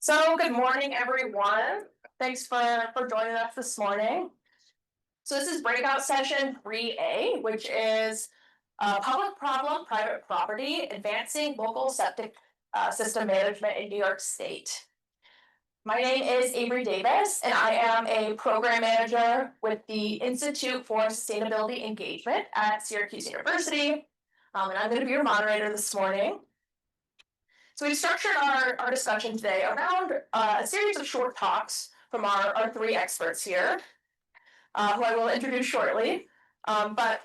So good morning, everyone. Thanks for joining us this morning. So this is breakout session 3A, which is public problem, private property, advancing local septic system management in New York State. My name is Avery Davis, and I am a program manager with the Institute for Sustainability Engagement at Syracuse University, and I'm going to be your moderator this morning. So we've structured our discussion today around a series of short talks from our three experts here, who I will introduce shortly. But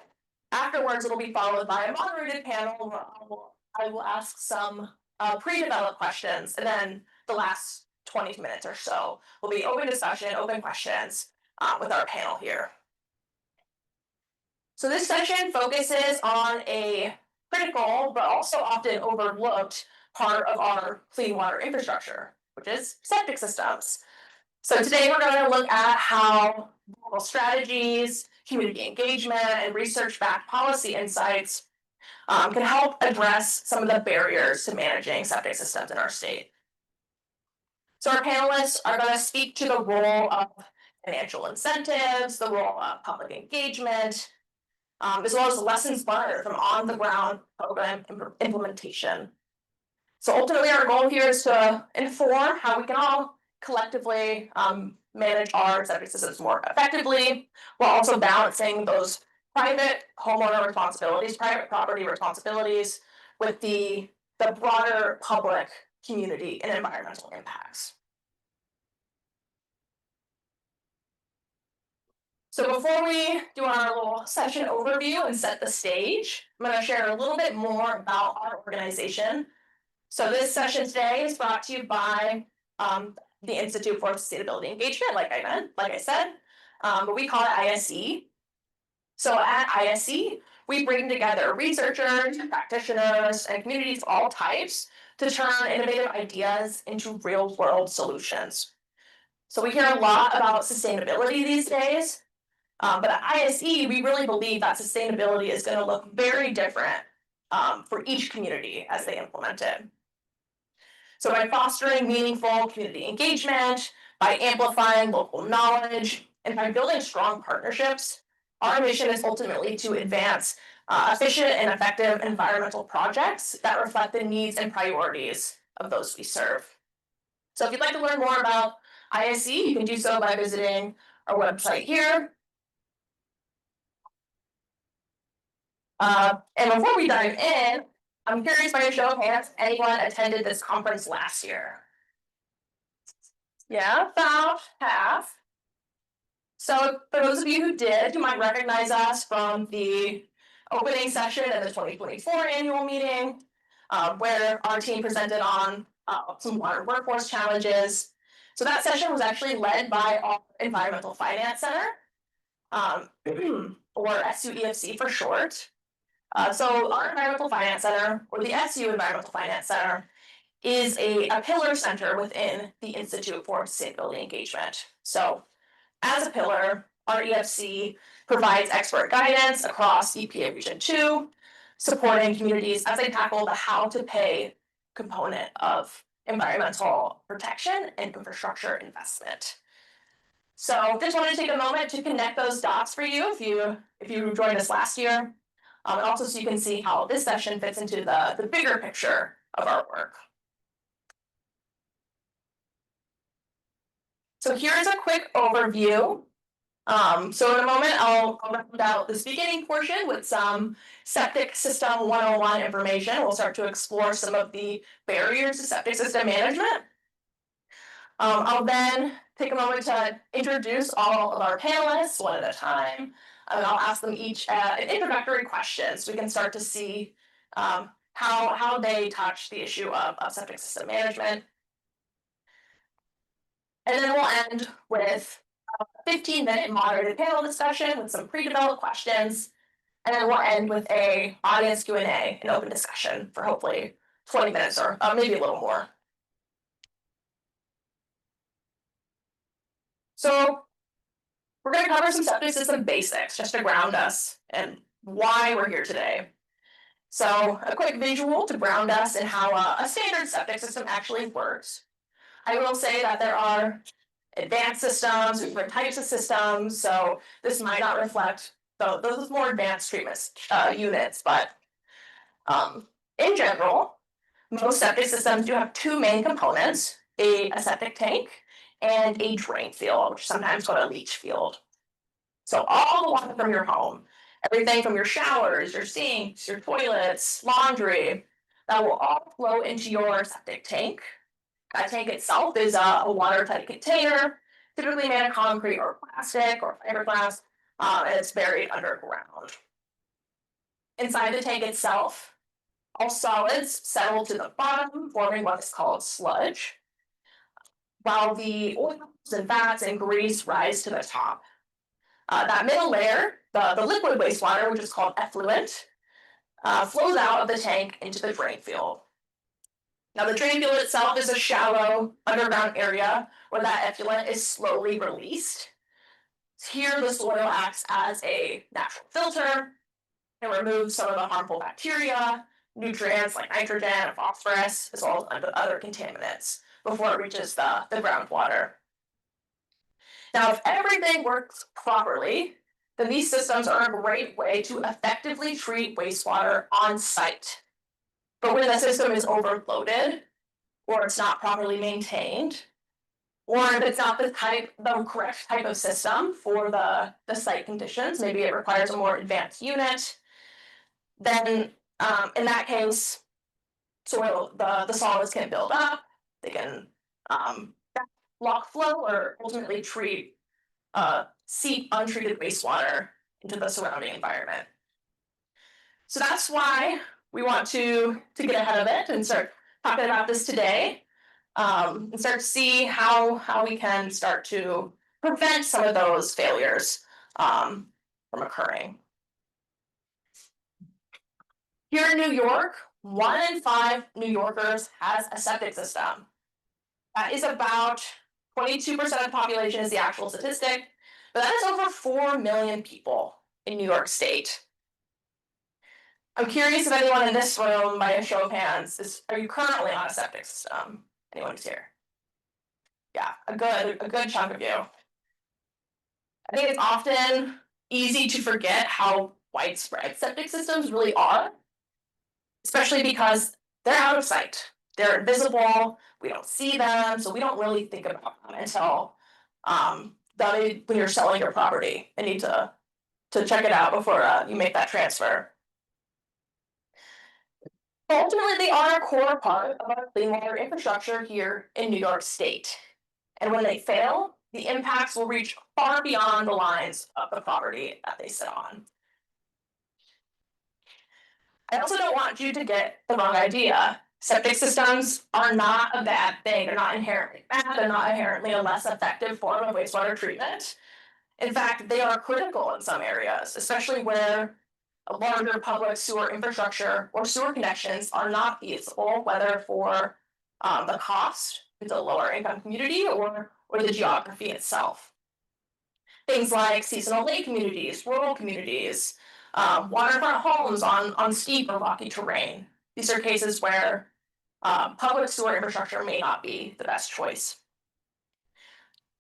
afterwards, it'll be followed by a moderated panel where I will ask some pre-developed questions, and then the last 20 minutes or so will be open discussion, open questions with our panel here. So this session focuses on a critical but also often overlooked part of our clean water infrastructure, which is septic systems. So today we're going to look at how local strategies, community engagement, and research-backed policy insights can help address some of the barriers to managing septic systems in our state. So our panelists are going to speak to the role of financial incentives, the role of public engagement, as well as lessons learned from on-the-ground program implementation. So ultimately, our goal here is to inform how we can all collectively manage our septic systems more effectively, while also balancing those private homeowner responsibilities, private property responsibilities, with the broader public community and environmental impacts. So before we do our little session overview and set the stage, I'm going to share a little bit more about our organization. So this session today is brought to you by the Institute for Sustainability Engagement, like I said, but we call it ISE. So at ISE, we bring together researchers, practitioners, and communities of all types to turn innovative ideas into real-world solutions. So we hear a lot about sustainability these days, but at ISE, we really believe that sustainability is going to look very different for each community as they implement it. So by fostering meaningful community engagement, by amplifying local knowledge, and by building strong partnerships, our mission is ultimately to advance efficient and effective environmental projects that reflect the needs and priorities of those we serve. So if you'd like to learn more about ISE, you can do so by visiting our website here. And before we dive in, I'm curious by a show of hands, anyone attended this conference last year? Yeah, about half. So for those of you who did, you might recognize us from the opening session at the 2024 annual meeting, where our team presented on some water workforce challenges. So that session was actually led by our Environmental Finance Center, or SUEFC for short. So our Environmental Finance Center, or the SU Environmental Finance Center, is a pillar center within the Institute for Sustainability Engagement. So as a pillar, our EFC provides expert guidance across EPA Region 2, supporting communities as they tackle the how to pay component of environmental protection and infrastructure investment. So just wanted to take a moment to connect those dots for you if you joined us last year, and also so you can see how this session fits into the bigger picture of our work. So here's a quick overview. So in a moment, I'll round out this beginning portion with some septic system 101 information. We'll start to explore some of the barriers to septic system management. I'll then take a moment to introduce all of our panelists one at a time. And I'll ask them each an introductory question so we can start to see how they touch the issue of septic system management. And then we'll end with a 15-minute moderated panel discussion with some pre-developed questions. And then we'll end with a audience Q&A and open discussion for hopefully 20 minutes or maybe a little more. So we're going to cover some septic system basics just to ground us and why we're here today. So a quick visual to ground us in how a standard septic system actually works. I will say that there are advanced systems, different types of systems, so this might not reflect those more advanced treatment units, but in general, most septic systems do have two main components, a septic tank and a drain field, which is sometimes called a leach field. So all the water from your home, everything from your showers, your sinks, your toilets, laundry, that will all flow into your septic tank. That tank itself is a watertight container, typically made of concrete or plastic or fiberglass, and it's buried underground. Inside the tank itself, all solids settle to the bottom, forming what is called sludge, while the oils and fats and grease rise to the top. That middle layer, the liquid wastewater, which is called effluent, flows out of the tank into the drain field. Now, the drain field itself is a shallow underground area where that effluent is slowly released. Here, the soil acts as a natural filter and removes some of the harmful bacteria, nutrients like nitrogen and phosphorus, as well as other contaminants before it reaches the groundwater. Now, if everything works properly, then these systems are a great way to effectively treat wastewater on site. But when the system is overloaded, or it's not properly maintained, or if it's not the correct type of system for the site conditions, maybe it requires a more advanced unit, then in that case, the solids can build up, they can block flow, or ultimately seep untreated wastewater into the surrounding environment. So that's why we want to get ahead of it and start talking about this today, and start to see how we can start to prevent some of those failures from occurring. Here in New York, 1 in 5 New Yorkers has a septic system. That is about 22% of the population is the actual statistic, but that is over 4 million people in New York State. I'm curious if anyone in this room, by a show of hands, are you currently on a septic system? Anyone who's here? Yeah, a good chunk of you. I think it's often easy to forget how widespread septic systems really are, especially because they're out of sight. They're invisible, we don't see them, so we don't really think about them until when you're selling your property and need to check it out before you make that transfer. Ultimately, they are a core part of our clean water infrastructure here in New York State. And when they fail, the impacts will reach far beyond the lines of the property that they sit on. I also don't want you to get the wrong idea. Septic systems are not a bad thing. They're not inherently bad. They're not inherently a less effective form of wastewater treatment. In fact, they are critical in some areas, especially where a larger public sewer infrastructure or sewer connections are not feasible, whether for the cost to the lower income community or the geography itself. Things like seasonal lake communities, rural communities, waterfront homes on steep or rocky terrain. These are cases where public sewer infrastructure may not be the best choice.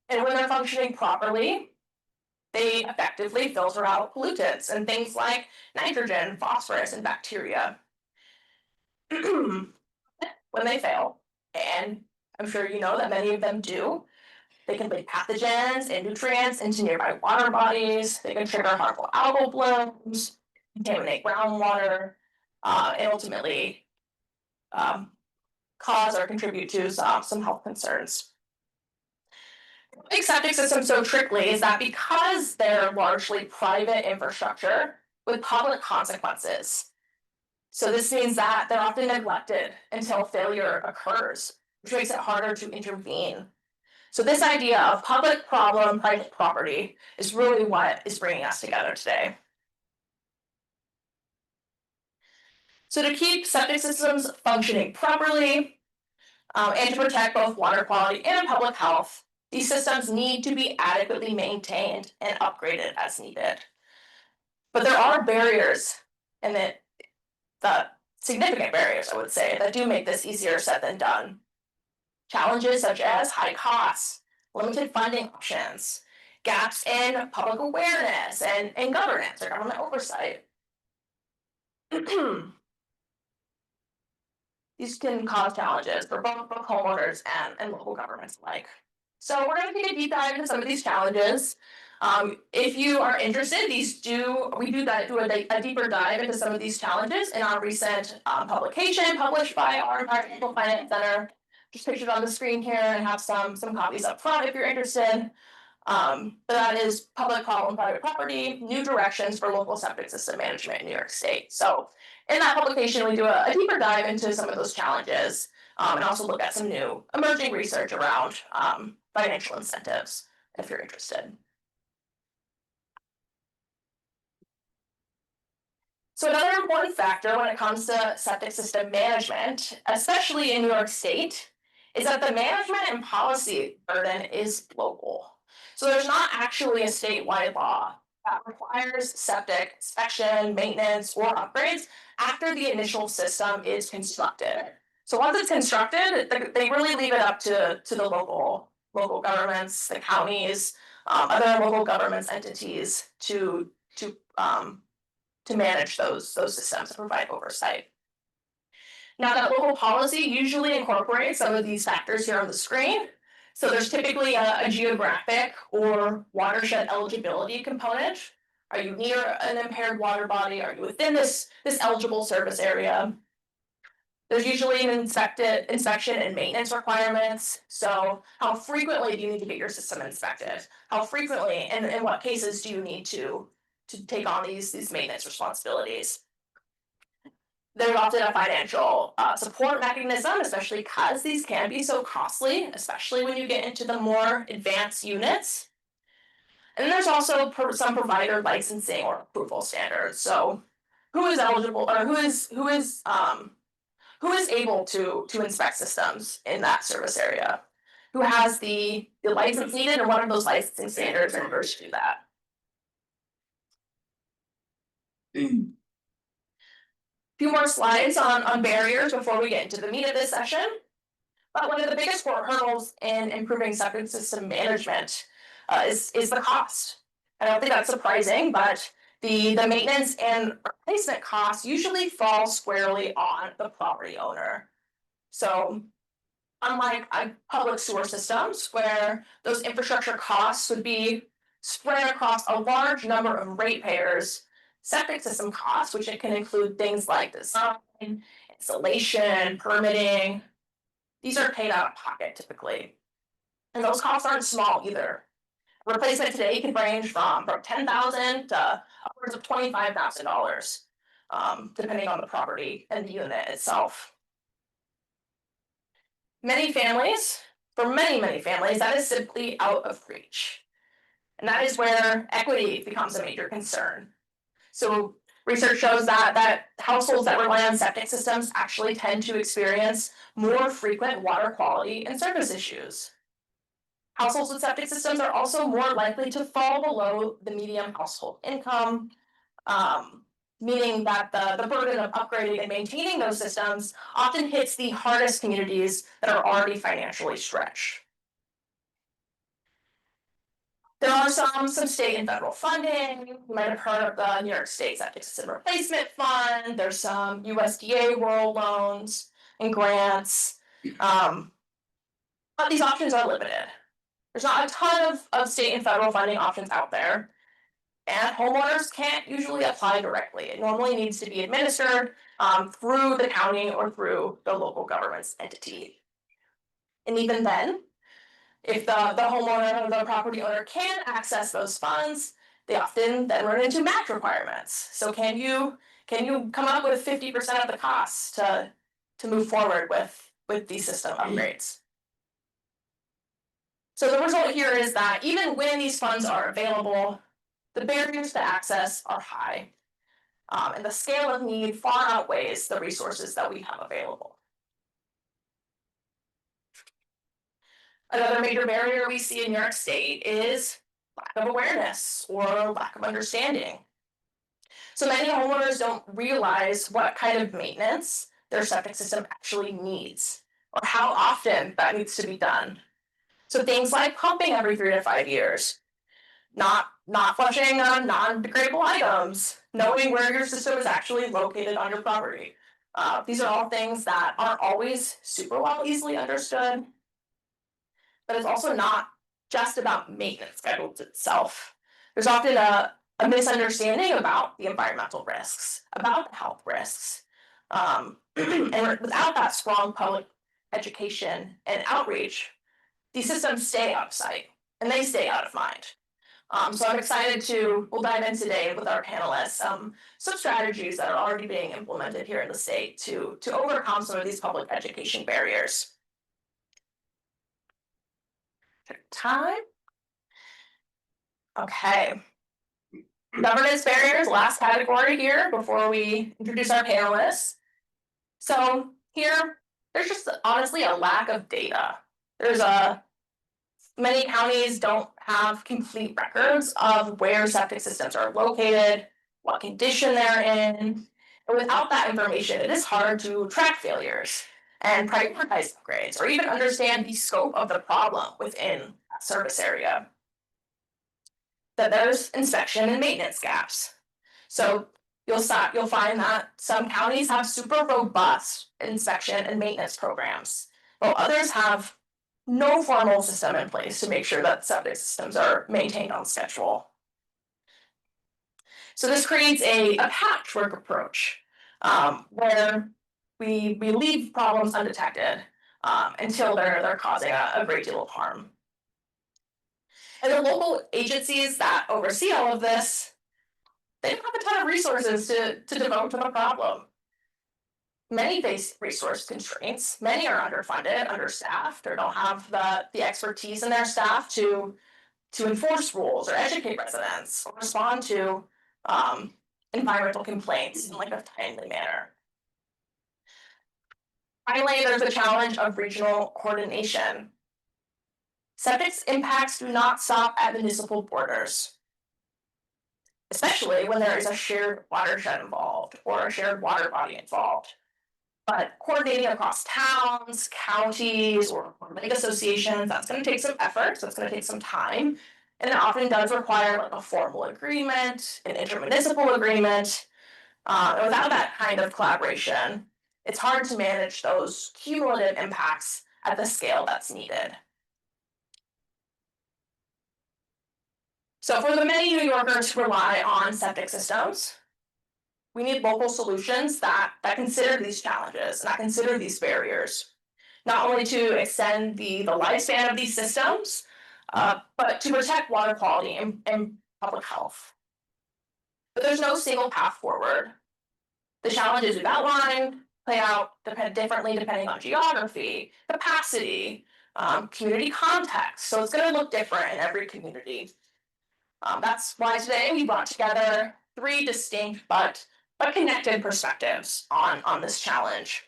And when they're functioning properly, they effectively filter out pollutants and things like nitrogen, phosphorus, and bacteria. When they fail, and I'm sure you know that many of them do, they can leak pathogens and nutrients into nearby water bodies. They can trigger harmful algal blooms, contaminate groundwater, and ultimately cause or contribute to some health concerns. What makes septic systems so tricky is that because they're largely private infrastructure with public consequences. So this means that they're often neglected until failure occurs, which makes it harder to intervene. So this idea of public problem, private property is really what is bringing us together today. So to keep septic systems functioning properly, and to protect both water quality and public health, these systems need to be adequately maintained and upgraded as needed. But there are barriers, and the significant barriers, I would say, that do make this easier said than done. Challenges such as high costs, limited funding options, gaps in public awareness and governance or government oversight. These can cause challenges for both homeowners and local governments alike. So we're going to take a deep dive into some of these challenges. If you are interested, we do a deeper dive into some of these challenges in our recent publication published by our Environmental Finance Center. Just pictured on the screen here, and have some copies up front if you're interested. But that is Public Problem Private Property, New Directions for Local Septic System Management in New York State. So in that publication, we do a deeper dive into some of those challenges, and also look at some new emerging research around financial incentives, if you're interested. So another important factor when it comes to septic system management, especially in New York State, is that the management and policy burden is local. So there's not actually a statewide law that requires septic inspection, maintenance, or upgrades after the initial system is constructed. So once it's constructed, they really leave it up to the local governments, the counties, other local governments entities to manage those systems and provide oversight. Now, that local policy usually incorporates some of these factors here on the screen. So there's typically a geographic or watershed eligibility component. Are you near an impaired water body? Are you within this eligible service area? There's usually an inspection and maintenance requirements. So how frequently do you need to get your system inspected? How frequently and in what cases do you need to take on these maintenance responsibilities? There's often a financial support mechanism, especially because these can be so costly, especially when you get into the more advanced units. And then there's also some provider licensing or approval standards. So who is eligible, or who is able to inspect systems in that service area? Who has the license needed, and what are those licensing standards in order to do that? Few more slides on barriers before we get into the meat of this session. But one of the biggest hurdles in improving septic system management is the cost. I don't think that's surprising, but the maintenance and replacement costs usually fall squarely on the property owner. So unlike public sewer systems, where those infrastructure costs would be spread across a large number of ratepayers, septic system costs, which it can include things like design, installation, permitting, these are paid out of pocket typically. And those costs aren't small either. Replacement today can range from $10,000 to upwards of $25,000, depending on the property and the unit itself. For many families, that is simply out of reach. And that is where equity becomes a major concern. So research shows that households that rely on septic systems actually tend to experience more frequent water quality and service issues. Households with septic systems are also more likely to fall below the median household income, meaning that the burden of upgrading and maintaining those systems often hits the hardest communities that are already financially stretched. There are some state and federal funding. You might have heard of the New York State Septic System Replacement Fund. There's some USDA rural loans and grants. But these options are limited. There's not a ton of state and federal funding options out there. And homeowners can't usually apply directly. It normally needs to be administered through the county or through the local government's entity. And even then, if the homeowner or the property owner can access those funds, they often then run into match requirements. So can you come up with 50% of the costs to move forward with these system upgrades? So the result here is that even when these funds are available, the barriers to access are high, and the scale of need far outweighs the resources that we have available. Another major barrier we see in New York State is lack of awareness or lack of understanding. So many homeowners don't realize what kind of maintenance their septic system actually needs. or how often that needs to be done. So things like pumping every 3 to 5 years, not flushing non-degradable items, knowing where your system is actually located on your property. These are all things that aren't always super well easily understood, but it's also not just about maintenance schedules itself. There's often a misunderstanding about the environmental risks, about the health risks. And without that strong public education and outreach, these systems stay out of sight and they stay out of mind. So I'm excited we'll dive in today with our panelists, some strategies that are already being implemented here in the state to overcome some of these public education barriers. Time. Okay. Governance barriers, last category here before we introduce our panelists. So here, there's just honestly a lack of data. Many counties don't have complete records of where septic systems are located, what condition they're in. And without that information, it is hard to track failures and prioritize upgrades or even understand the scope of the problem within that service area. That there's inspection and maintenance gaps. So you'll find that some counties have super robust inspection and maintenance programs, while others have no formal system in place to make sure that septic systems are maintained on schedule. So this creates a patchwork approach where we leave problems undetected until they're causing a great deal of harm. And the local agencies that oversee all of this, they don't have a ton of resources to devote to the problem. Many face resource constraints. Many are underfunded, understaffed, or don't have the expertise in their staff to enforce rules or educate residents or respond to environmental complaints in like a timely manner. Finally, there's the challenge of regional coordination. Septic's impacts do not stop at municipal borders, especially when there is a shared watershed involved or a shared water body involved. But coordinating across towns, counties, or lake associations, that's going to take some effort, so it's going to take some time. And it often does require like a formal agreement, an intermunicipal agreement. And without that kind of collaboration, it's hard to manage those cumulative impacts at the scale that's needed. So for the many New Yorkers who rely on septic systems, we need local solutions that consider these challenges, and that consider these barriers, not only to extend the lifespan of these systems, but to protect water quality and public health. But there's no single path forward. The challenges we've outlined play out differently depending on geography, capacity, community context. So it's going to look different in every community. That's why today we brought together 3 distinct but connected perspectives on this challenge.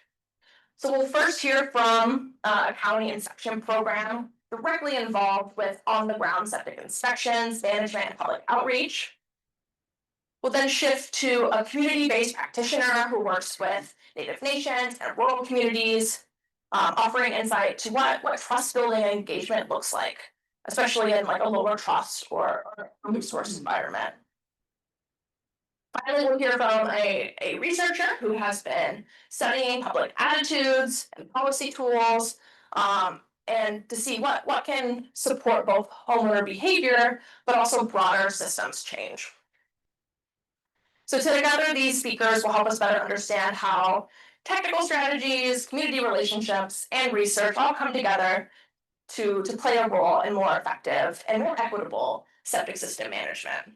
So we'll first hear from a county inspection program directly involved with on-the-ground septic inspections, management, and public outreach. We'll then shift to a community-based practitioner who works with Native nations and rural communities, offering insight to what trust-building engagement looks like, especially in like a lower trust or resource environment. Finally, we'll hear from a researcher who has been studying public attitudes and policy tools, and to see what can support both homeowner behavior, but also broader systems change. So together, these speakers will help us better understand how technical strategies, community relationships, and research all come together to play a role in more effective and more equitable septic system management.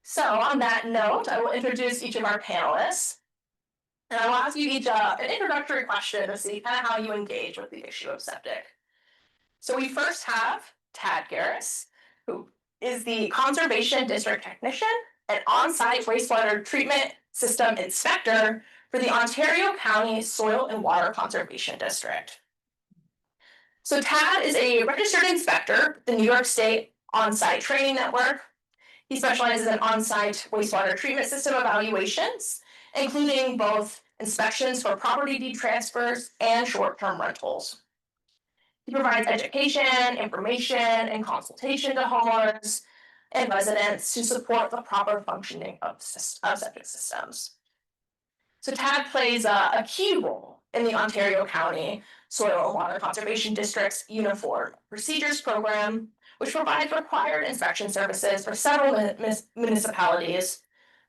So on that note, I will introduce each of our panelists. And I will ask you each an introductory question to see kind of how you engage with the issue of septic. So we first have Tad Garris, who is the Conservation District Technician and on-site wastewater treatment system inspector for the Ontario County Soil and Water Conservation District. So Tad is a registered inspector, the New York State On-Site Training Network. He specializes in on-site wastewater treatment system evaluations, including both inspections for property deed transfers, and short-term rentals. He provides education, information, and consultation to homeowners and residents to support the proper functioning of septic systems. So TAD plays a key role in the Ontario County Soil and Water Conservation District's Uniform Procedures Program, which provides required inspection services for several municipalities,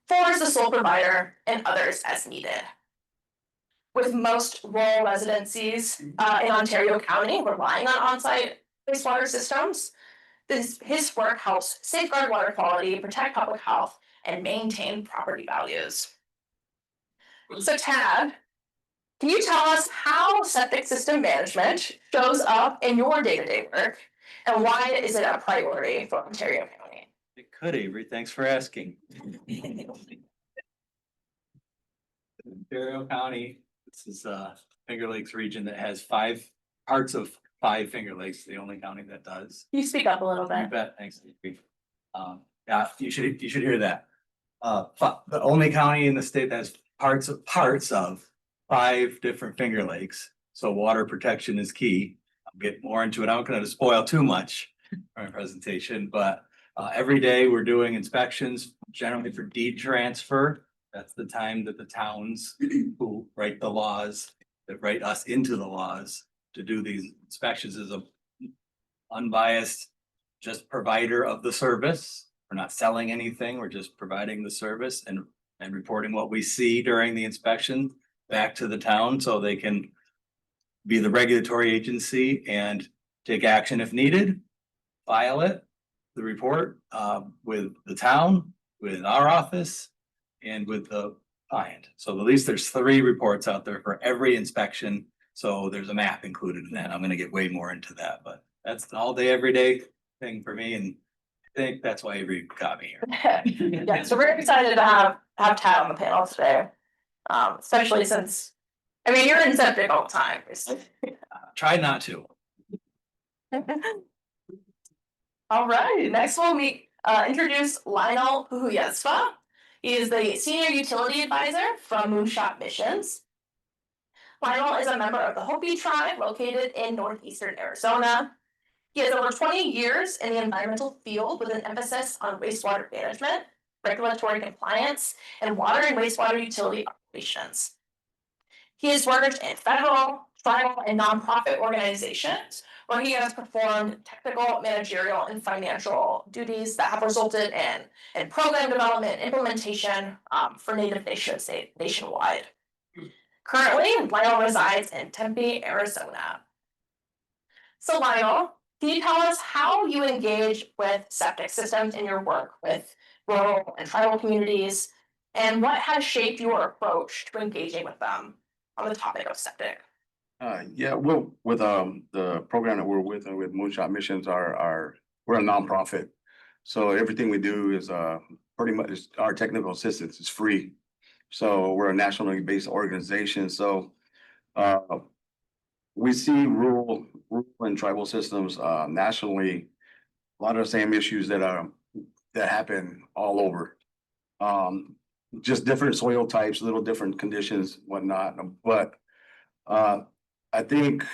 for as the sole provider, and others as needed. With most rural residencies in Ontario County relying on on-site wastewater systems, his work helps safeguard water quality, protect public health, and maintain property values. So Tad, can you tell us how septic system management shows up in your day-to-day work, and why is it a priority for Ontario County? It could, Avery. Thanks for asking. Ontario County, this is Finger Lakes region that has parts of 5 Finger Lakes, the only county that does. You speak up a little You bit. bet, thanks. Yeah, you should hear that. The only county in the state that has parts of 5 different Finger Lakes, so water protection is key. I'll get more into it. I'm not gonna spoil too much for my presentation, but every day we're doing inspections, generally for deed transfer. That's the time that the towns who write the laws, that write us into the laws to do these inspections, is a unbiased, just provider of the service. We're not selling anything, we're just providing the service and reporting what we see during the inspection back to the town so they can be the regulatory agency and take action if needed, file it, the report with the town, with our office, and with the client. So at least there's 3 reports out there for every inspection. So there's a map included in that. I'm gonna get way more into that, but that's an all day, every day thing for me. And I think that's why Avery got me here. Yeah, so we're excited to have Tad on the panel today. Especially since, I mean, you're in septic all the time. Try not to. All right, next we'll introduce Lionel Puhuyesva. He is the Senior Utility Advisor from Moonshot Missions. Lionel is a member of the Hopi tribe located in northeastern Arizona. He has over 20 years in the environmental field with an emphasis on wastewater management, regulatory compliance, and water and wastewater utility operations. He has worked in federal, tribal, and nonprofit organizations where he has performed technical, managerial, and financial duties that have resulted in program development and implementation for Native nations nationwide. Currently, Lionel resides in Tempe, Arizona. So Lionel, can you tell us how you engage with septic systems in your work with rural and tribal communities, and what has shaped your approach to engaging with them on the topic of septic? Yeah, well, with the program that we're with Moonshot Missions, we're a nonprofit. So everything we do is pretty much our technical assistance is free. So we're a nationally based organization. So we see rural and tribal systems nationally, a lot of the same issues that happen all over. Just different soil types, little different conditions, whatnot. But I think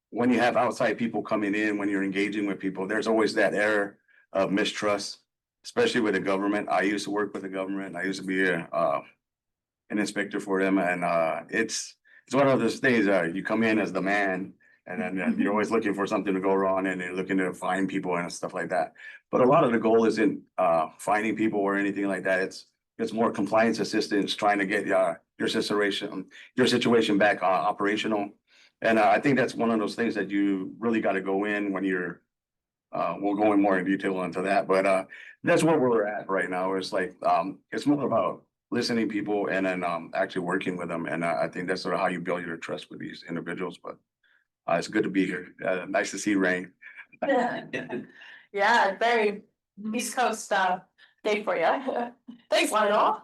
when you have outside people coming in, when you're engaging with people, there's always that air of mistrust, especially with the government. I used to work with the government. I used to be an inspector for them, and it's one of those things. You come in as the man, and then you're always looking for something to go wrong, and you're looking to find people and stuff like that. But a lot of the goal isn't finding people or anything like that. It's more compliance assistance, trying to get your situation back operational. And I think that's one of those things that you really got to go in when you're. We'll go in more in detail into that, but that's where we're at right now. It's like it's more about listening people and then actually working with them, and I think that's sort of how you build your trust with these individuals. But it's good to be here. Nice to see Rain. Yeah, very East Coast day for you. Thanks, Lionel.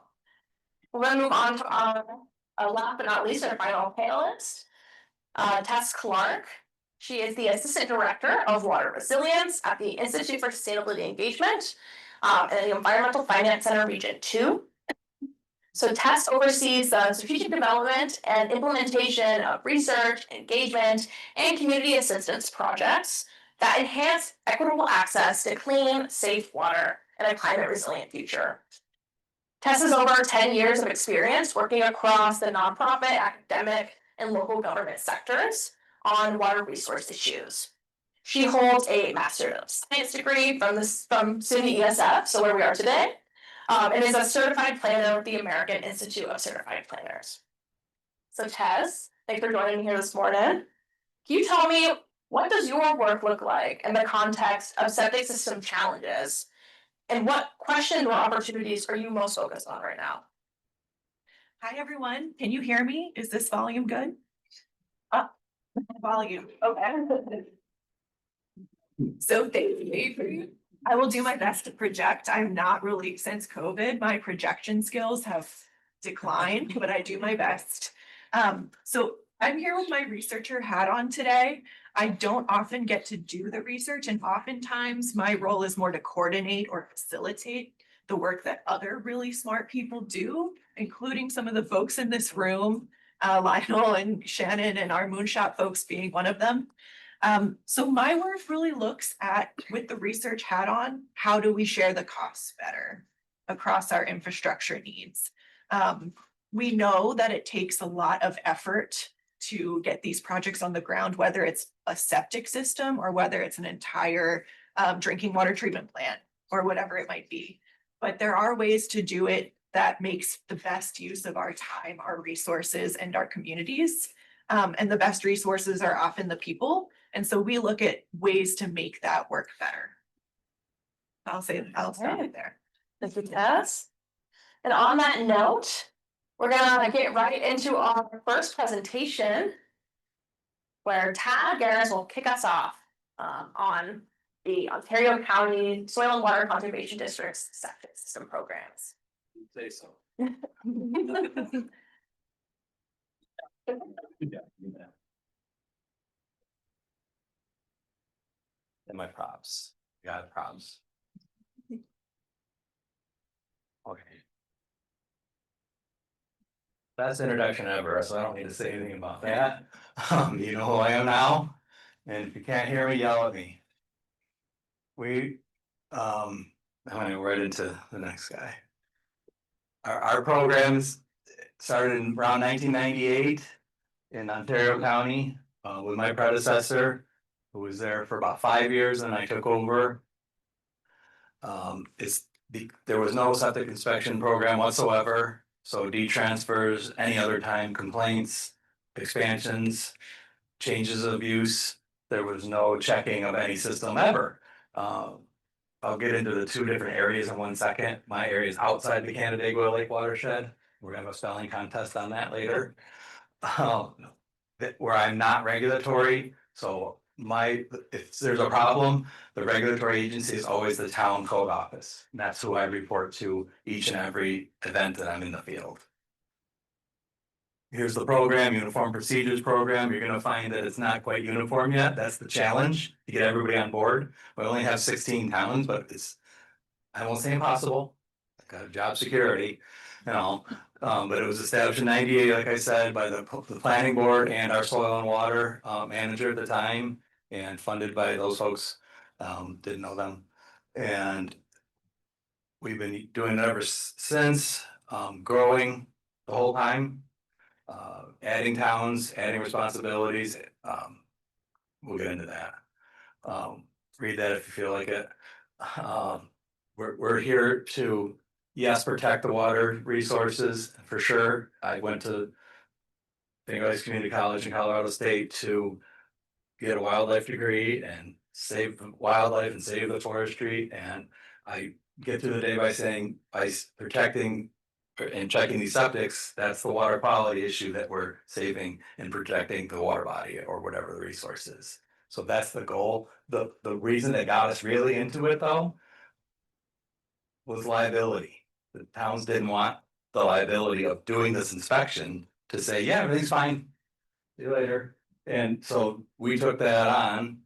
We're gonna move on to our last but not least, our final panelist, Tess Clark. She is the Assistant Director of Water Resilience at the Institute for Sustainability Engagement and the Environmental Finance Center Region 2. So Tess oversees the strategic development and implementation of research, engagement, and community assistance projects that enhance equitable access to clean, safe water and a climate resilient future. Tess has over 10 years of experience working across the nonprofit, academic, and local government sectors on water resource issues. She holds a Master of Science degree from SUNY ESF, so where we are today, and is a certified planner with the American Institute of Certified Planners. So Tess, thanks for joining me here this morning. Can you tell me, what does your work look like in the context of septic system challenges? And what questions or opportunities are you most focused on right now? Hi, everyone. Can you hear me? Is this volume good? Volume. Okay. So thank you. I will do my best to project. I'm not really, since COVID, my projection skills have declined, but I do my best. So I'm here with my researcher hat on today. I don't often get to do the research, and oftentimes my role is more to coordinate or facilitate the work that other really smart people do, including some of the folks in this room, Lionel and Shannon and our moonshot folks being one of them. So my work really looks at, with the research hat on, how do we share the costs better across our infrastructure needs? We know that it takes a lot of effort to get these projects on the ground, whether it's a septic system or whether it's an entire drinking water treatment plant or whatever it might be. But there are ways to do it that makes the best use of our time, our resources, and our communities. And the best resources are often the people. And so we look at ways to make that work better. I'll stop it there. Thank you, Tess. And on that note, we're gonna get right into our first presentation, where Tad Garris will kick us off on the Ontario County Soil and Water Conservation District's septic system programs. Say so. And my props. Got props. Okay. Best introduction ever, so I don't need to say anything about that. You know who I am now, and if you can't hear me, yell at me. I'm gonna go right into the next guy. Our programs started in around 1998 in Ontario County with my predecessor, who was there for about 5 years, and I took over. There was no septic inspection program whatsoever, so D-transfers, any other time complaints, expansions, changes of use, there was no checking of any system ever. I'll get into the two different areas in 1 second. My area is outside the Canandaigua Lake watershed. We're gonna have a spelling contest on that later. Where I'm not regulatory, so if there's a problem, the regulatory agency is always the town code office. And that's who I report to each and every event that I'm in the field. Here's the program, Uniform Procedures Program. You're gonna find that it's not quite uniform yet. That's the challenge, to get everybody on board. We only have 16 towns, but I won't say impossible. I've got job security, but it was established in 98, like I said, by the planning board and our soil and water manager at the time, and funded by those folks. Didn't know them. And we've been doing it ever since, growing the whole time. Adding towns, adding responsibilities. We'll get into that. Read that if you feel like it. We're here to, yes, protect the water resources for sure. I went to Panelists Community College in Colorado State to get a wildlife degree and save the wildlife and save the forestry. And I get through the day by saying, by protecting and checking these septics, that's the water quality issue that we're saving and protecting the water body or whatever the resource is. So that's the goal. The reason that got us really into it though was liability. The towns didn't want the liability of doing this inspection to say, yeah, everything's fine. See you later. And so we took that on.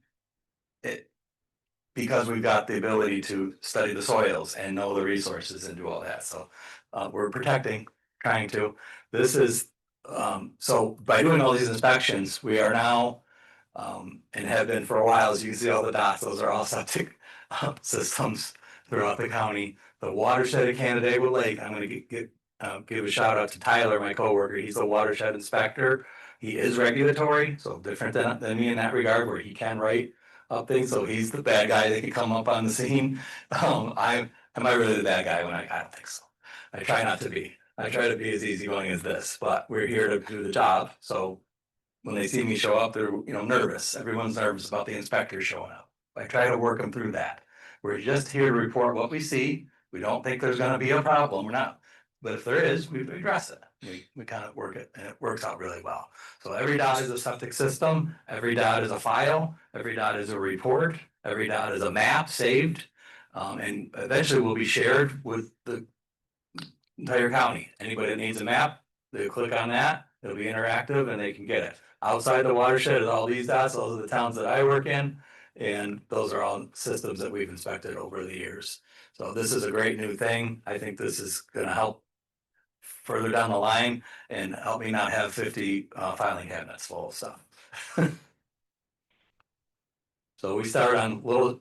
Because we've got the ability to study the soils and know the resources and do all that. So we're protecting trying to. This is, so by doing all these inspections, we are now, and have been for a while, as you can see all the dots, those are all septic systems throughout the county. The watershed of Canandaigua Lake, I'm gonna give a shout out to Tyler, my coworker. He's the watershed inspector. He is regulatory, so different than me in that regard, where he can write up things. So he's the bad guy that can come up on the scene. Am I really the bad guy when I don't think so. I try not to be. I try to be as easygoing as this, but we're here to do the job. So when they see me show up, they're, nervous. Everyone's nervous about the inspector showing up. I try to work them through that. We're just here to report what we see. We don't think there's gonna be a problem. We're not. But if there is, we address it. We kind of work it, and it works out really well. So every dot is a septic system, every dot is a file, every dot is a report, every dot is a map saved. And eventually will be shared with the entire county. Anybody that needs a map, they'll click on that, it'll be interactive and they can get it. Outside the watershed is all these dots, those are the towns that I work in. And those are all systems that we've inspected over the years. So this is a great new thing. I think this is gonna help further down the line and help me not have 50 filing cabinets full of stuff. So we start on little,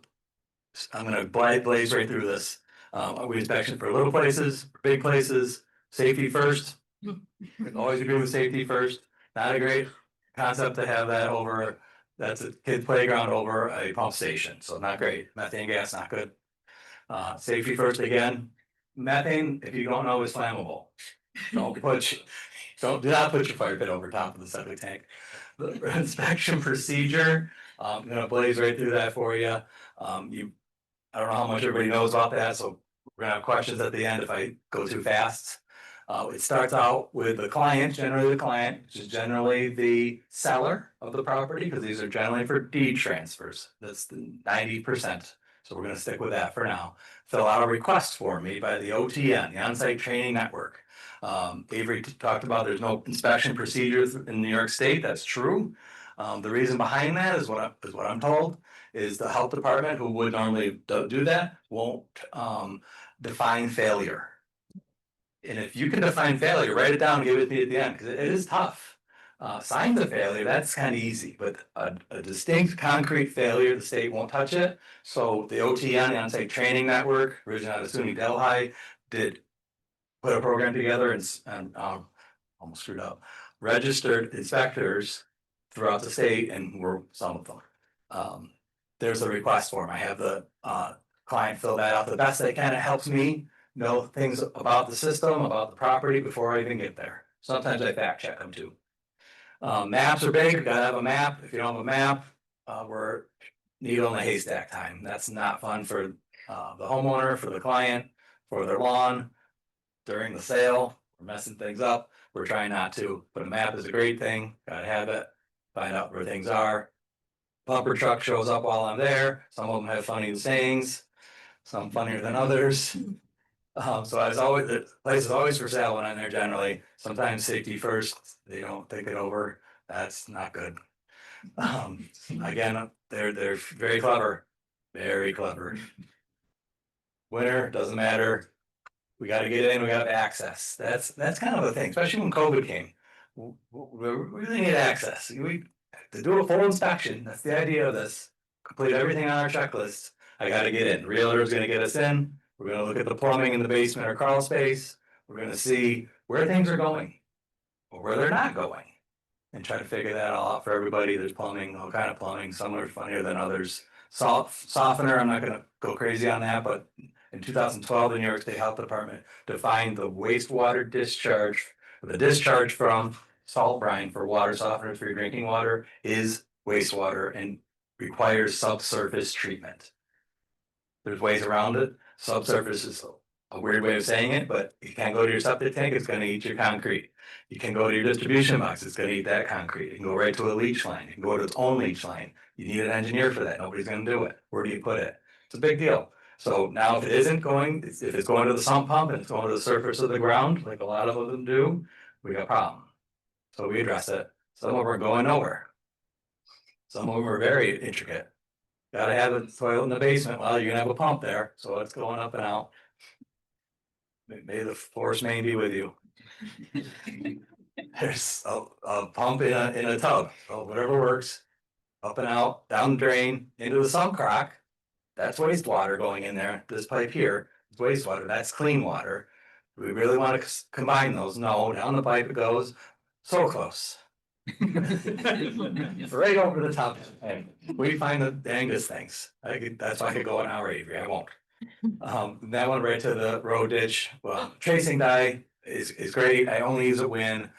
I'm gonna blaze right through this. We inspection for little places, big places, safety first. We always agree with safety first. Not a great concept to have that over, that's a kid's playground over a pump station, so not great. Methane gas, not good. Safety first again. Methane, if you don't know, is flammable. Do not put your fire pit over top of the septic tank. The inspection procedure, I'm gonna blaze right through that for you. I don't know how much everybody knows about that, so we're gonna have questions at the end if I go too fast. It starts out with the client, generally the client, which is generally the seller of the property, because these are generally for deed transfers. That's the 90%. So we're gonna stick with that for now. Fill out a request for me by the OTN, the On-Site Training Network. Avery talked about there's no inspection procedures in New York State. That's true. The reason behind that is what I'm told is the health department, who would normally do that, won't define failure. And if you can define failure, write it down and give it to me at the end, because it is tough. Signs of failure, that's kind of easy, but a distinct concrete failure, the state won't touch it. So the OTN, the On-Site Training Network, originally out of SUNY Delhi, did put a program together and almost screwed up, registered inspectors throughout the state, and we're some of them. There's a request form. I have the client fill that out the best they can. It helps me know things about the system, about the property before I even get there. Sometimes I fact check them too. Maps are big. Gotta have a map. If you don't have a map, we're needle in a haystack time. That's not fun for the homeowner, for the client, for their lawn. During the sale, we're messing things up. We're trying not to, but a map is a great thing. Gotta have it. Find out where things are. Pumper truck shows up while I'm there. Some of them have funny sayings, some funnier than others. So as always, the place is always for sale when I'm there generally. Sometimes safety first, they don't think it over. That's not good. Again, they're very clever, very clever. Winter, doesn't matter. We gotta get in, we gotta have access. That's kind of the thing, especially when COVID came. We really need access. To do a full inspection, that's the idea of this. Complete everything on our checklist. I gotta get in. Realtor's gonna get us in. We're gonna look at the plumbing in the basement or crawl space. We're gonna see where things are going or where they're not going, and try to figure that all out for everybody. There's plumbing, all kind of plumbing. Some are funnier than others. Softener, I'm not gonna go crazy on that, but in 2012, the New York State Health Department defined the wastewater discharge, the discharge from salt brine for water softeners for your drinking water is wastewater and requires subsurface treatment. There's ways around it. Subsurface is a weird way of saying it, but you can't go to your septic tank, it's gonna eat your concrete. You can go to your distribution box, it's gonna eat that concrete. You can go right to a leach line, you can go to its own leach line. You need an engineer for that, nobody's gonna do it. Where do you put it? It's a big deal. So now if it isn't going, if it's going to the sump pump and it's going to the surface of the ground, like a lot of them do, we got a problem. So we address it. Some of them are going nowhere. Some of them are very intricate. Gotta have a toilet in the basement. Well, you're gonna have a pump there, so it's going up and out. May the force main be with you. There's a pump in a tub, so whatever works. Up and out, down the drain, into the sump crock. That's wastewater going in there. This pipe here is wastewater, that's clean water. Do we really want to combine those? No, down the pipe it goes, so close. Right over the top, and we find the dangest things. That's why I could go an hour, Avery, I won't. That one right to the road ditch, well, tracing dye is great, I only use it when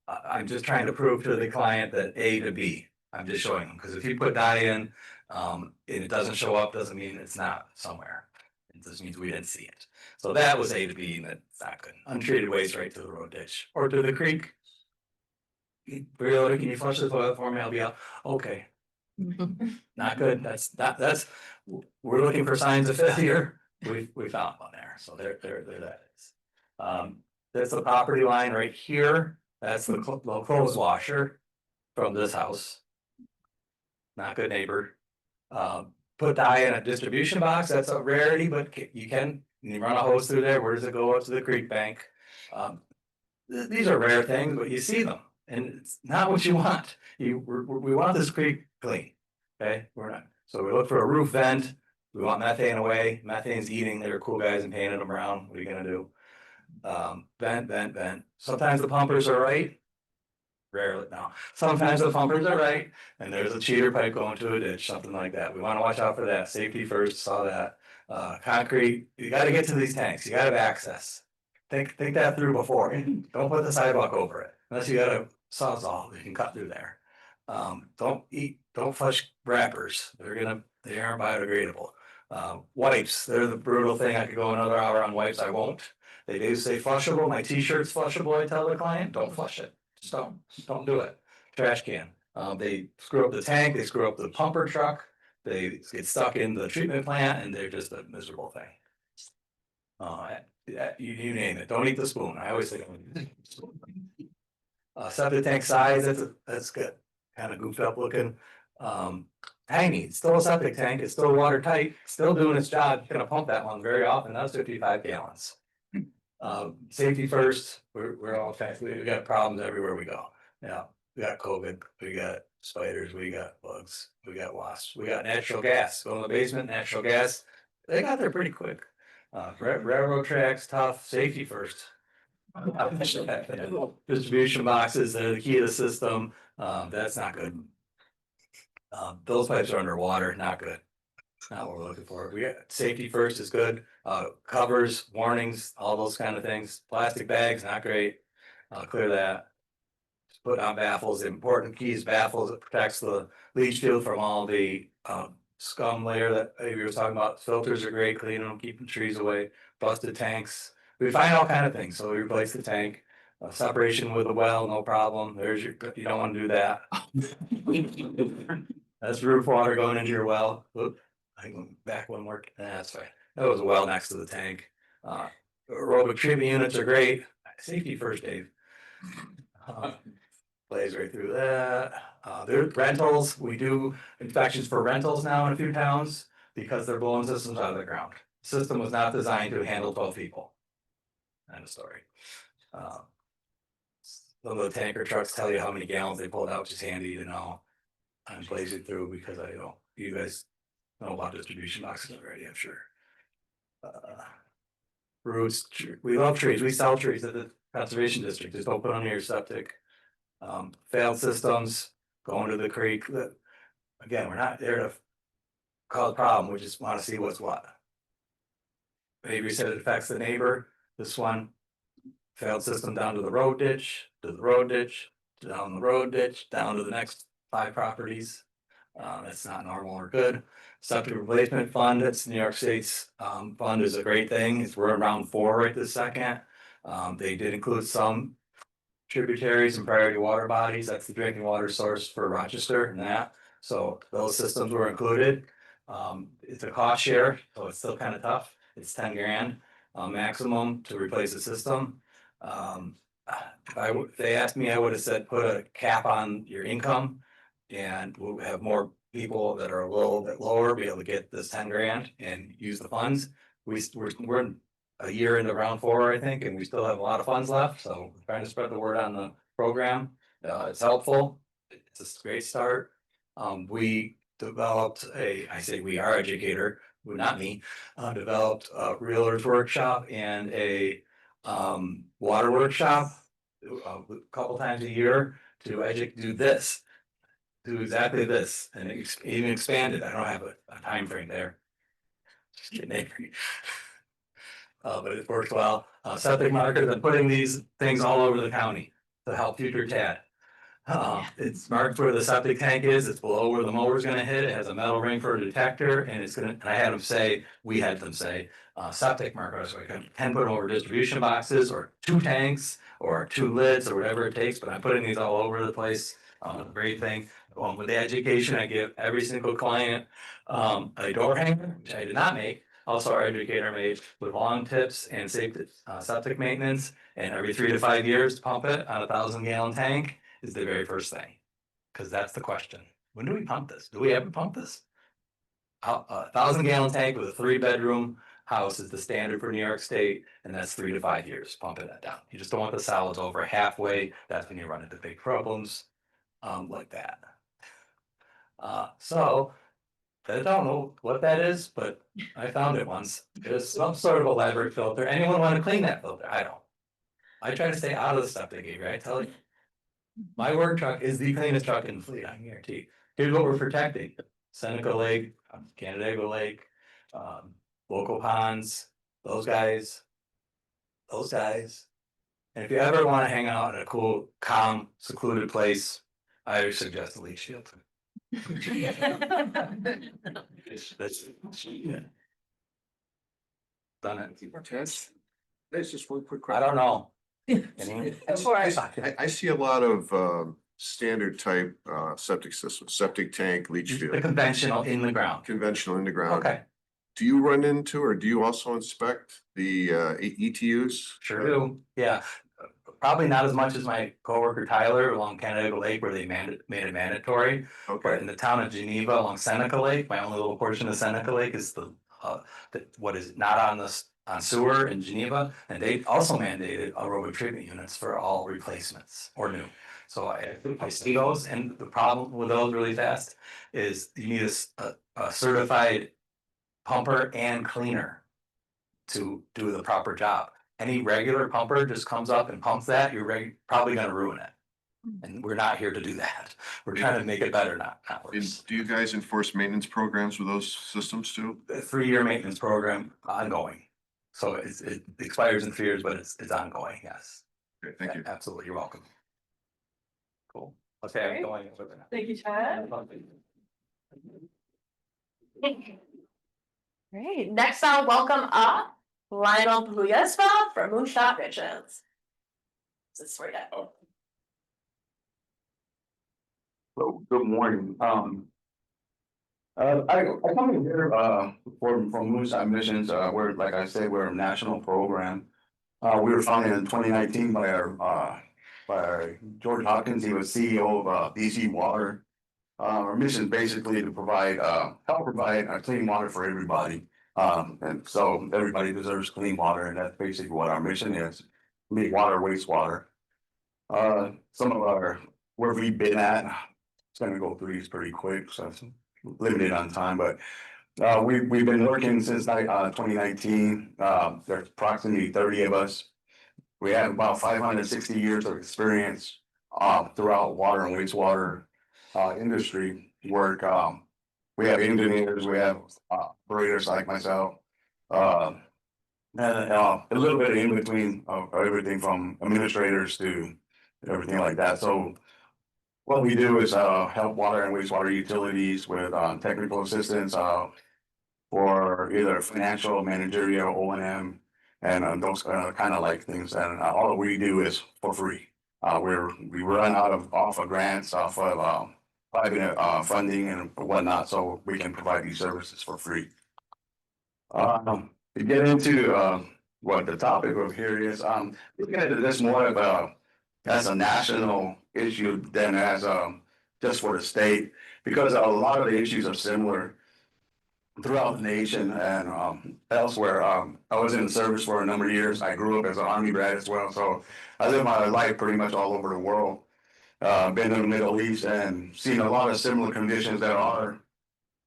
I'm just trying to prove to the client that A to B. I'm just showing them, because if you put dye in, and it doesn't show up, doesn't mean it's not somewhere. It just means we didn't see it. So that was A to B, and that's not good. Untreated waste right to the road ditch or to the creek. Really, can you flush the toilet for me? I'll be out. Okay. Not good. That's, we're looking for signs of failure. We found one there. So there that is. That's the property line right here. That's the clothes washer from this house. Not good neighbor. Put dye in a distribution box. That's a rarity, but you run a hose through there. Where does it go? Up to the creek bank. These are rare things, but you see them. And it's not what you want. We want this creek clean, okay? We're not, so we look for a roof vent. We want methane away. Methane's eating their cool guys and painting them brown. What are you gonna do? Vent. Sometimes the pumpers are right. Rarely, no. Sometimes the pumpers are right, and there's a cheater pipe going to a ditch, something like that. We wanna watch out for that. Safety first, saw that. Concrete, you gotta get to these tanks. You gotta have access. Think that through before. Don't put the sidewalk over it, unless you got a sawzall, you can cut through there. Don't flush wrappers, they aren't biodegradable. Wipes, they're the brutal thing, I could go another hour on wipes, I won't. They do say flushable, my t-shirt's flushable, I tell the client, don't flush it, just don't do it. Trash can, they screw up the tank, they screw up the pumper truck, they get stuck in the treatment plant, and they're just a miserable thing. You name it, don't eat the spoon, I always think. Septic tank size, that's good, kind of goofed up looking. Tiny, it's still a septic tank, it's still watertight, still doing its job, gonna pump that one very often, that's 55 gallons. Safety first, we're all effectively, we got problems everywhere we go. Yeah, we got COVID, we got spiders, we got bugs, we got wasps, we got natural gas, go in the basement, natural gas, they got there pretty quick. Railroad tracks, tough, safety first. Distribution boxes, they're the key to the system, that's not good. Those pipes are underwater, not good. Not what we're looking for. We got safety first is good, covers, warnings, all those kind of things. Plastic bags, not great. Clear that. Just put on baffles, important keys, baffles, it protects the leach field from all the scum layer that we were talking about. Filters are great, cleaning them, keeping trees away. Busted tanks, we find all kind of things, so we replace the tank. Separation with the well, no problem. You don't want to do that. That's roof water going into your well. Oop, I can back one more. That's fine. That was a well next to the tank. Aerobic treatment units are great. Safety first, Dave. Plays right through that. There's rentals. We do inspections for rentals now in a few towns because they're blowing systems out of the ground. System was not designed to handle 12 people. End of story. Some of the tanker trucks tell you how many gallons they pulled out, which is handy to know. I'm blazing through because I don't, you guys know about distribution boxes already, I'm sure. Roots, we love trees, we sell trees at the conservation district, just don't put them near your septic. Failed systems, going to the creek, again, we're not there to cause a problem, we just wanna see what's what. Maybe said it affects the neighbor, this one. Failed system down to the road ditch, down the road ditch, down to the next 5 properties. That's not normal or good. Septic replacement fund, it's New York State's fund is a great thing. We're around 4 right this second. They did include some tributaries and priority water bodies. That's the drinking water source for Rochester and that. So those systems were included. It's a cost share, so it's still kind of tough. It's 10 grand maximum to replace the system. If they asked me, I would have said, put a cap on your income. And we'll have more people that are a little bit lower be able to get this 10 grand and use the funds. We're a year into round 4, I think, and we still have a lot of funds left, so we're trying to spread the word on the program. It's helpful. It's a great start. We developed I say we, our educator, well, not me, developed a realtor's workshop and a water workshop a couple times a year to do exactly this, and even expanded. I don't have a time frame there. Just getting angry. But it works well. Septic markers, I'm putting these things all over the county to help future TAD. It's marked where the septic tank is, it's below where the mower's gonna hit, it has a metal ring for a detector, and I had them say, we had them say, septic marker, so I can put them over distribution boxes, or 2 tanks, or 2 lids, or whatever it takes, but I'm putting these all over the place. Great thing. With the education, I give every single client, a door hanger, which I did not make. Also, our educator made with long tips and safe, septic maintenance, and every 3 to 5 years, pump it on a 1,000-gallon tank is the very first thing. Cause that's the question. When do we pump this? Do we ever pump this? A 1,000-gallon tank with a 3-bedroom house is the standard for New York State, and that's 3 to 5 years pumping that down. You just don't want the solids over halfway. That's when you run into big problems, like that. So I don't know what that is, but I found it once. It's some sort of elaborate filter. Anyone want to clean that filter? I don't. I try to stay out of the septic area. I tell you. My work truck is the cleanest truck in the fleet, I guarantee. Here's what we're protecting: Seneca Lake, Canandaigua Lake, local ponds, those guys. And if you ever want to hang out in a cool, calm, secluded place, I would suggest the leach field. That's yeah. Done it. That's just one quick I question. don't know. Of course. I see a lot of standard type septic systems, septic tank, leach The field, conventional in the ground. conventional in the ground. Okay, Do you run into, or do you also inspect the ETUs? sure do. Yeah. Probably not as much as my coworker Tyler along Canandaigua Lake where they made it mandatory. But Okay, in the town of Geneva along Seneca Lake, my only little portion of Seneca Lake is what is not on sewer in Geneva. And they also mandated aerobic treatment units for all replacements or new. So I see those, and the problem with those really fast is you need a certified pumper and cleaner to do the proper job. Any regular pumper just comes up and pumps that, you're probably gonna ruin it. And we're not here to do that. We're trying to make it better, not and worse. do you guys enforce maintenance programs with those systems too? The 3-year maintenance program ongoing. So it expires in 3 years, but it's ongoing, yes. Okay, thank you. Absolutely, you're welcome. Cool. Okay, I'm going. Thank you, Chad. Great, next I'll welcome up Lionel Puyesva from Moonshot Visions. This is right at. So, good morning. I come in here, from Moonshot Missions, we're, like I said, we're a national program. We were founded in 2019 by our George Hawkins. He was CEO of, DC Water. Our mission is basically to help provide clean water for everybody. And so everybody deserves clean water, and that's basically what our mission is, make water, wastewater. Some of where we've been at, it's gonna go through these pretty quick, so it's limited on time, but we've been working since 2019. There's approximately 30 of us. We have about 560 years of experience throughout water and wastewater industry work. We have engineers, we have operators like myself. And a little bit in between of everything from administrators to everything like that. So what we do is help water and wastewater utilities with technical assistance for either financial, managerial, O&M, and those kind of like things. And all we do is for free. We run off of grants, off of private funding and whatnot, so we can provide these services for free. To get into what the topic of here is, looking at this more of as a national issue than as just for the state, because a lot of the issues are similar. throughout the nation and elsewhere. I was in the service for a number of years. I grew up as an Army brat as well, so I lived my life pretty much all over the world. Been in the Middle East and seen a lot of similar conditions that our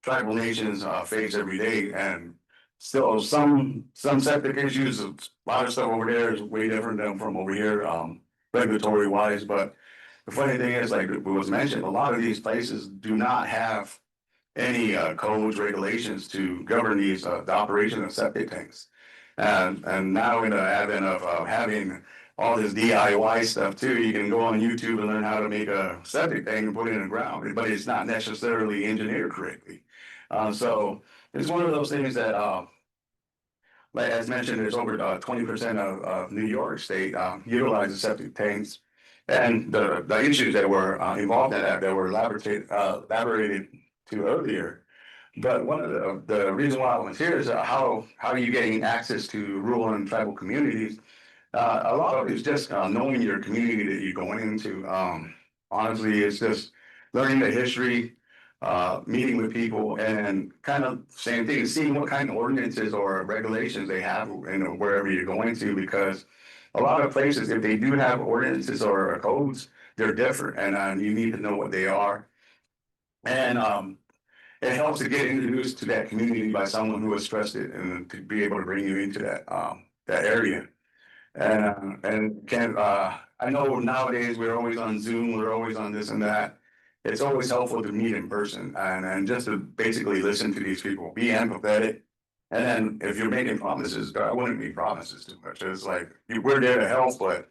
tribal nations face every day, and still some septic issues. A lot of stuff over there is way different than from over here, regulatory wise. But the funny thing is, like it was mentioned, a lot of these places do not have any codes, regulations to govern these the operation of septic tanks. And now in the advent of having all this DIY stuff too, you can go on YouTube and learn how to make a septic tank and put it in the ground, but it's not necessarily engineered correctly. So it's one of those things that, like as mentioned, there's over 20% of New York State utilizes septic tanks, and the issues that were involved in that were elaborated to earlier. But one of the reason why I was here is how are you getting access to rural and tribal communities? A lot of it is just knowing your community that you're going into. Honestly, it's just learning the history, meeting with people, and kind of same thing, seeing what kind of ordinances or regulations they have in wherever you're going to, because a lot of places, if they do have ordinances or codes, they're different, and you need to know what they are. And it helps to get introduced to that community by someone who has trusted and to be able to bring you into that area. And can I know nowadays we're always on Zoom, we're always on this and that. It's always helpful to meet in person and just to basically listen to these people, be empathetic. And then if you're making promises, I wouldn't make promises too much. It's like we're there to help, but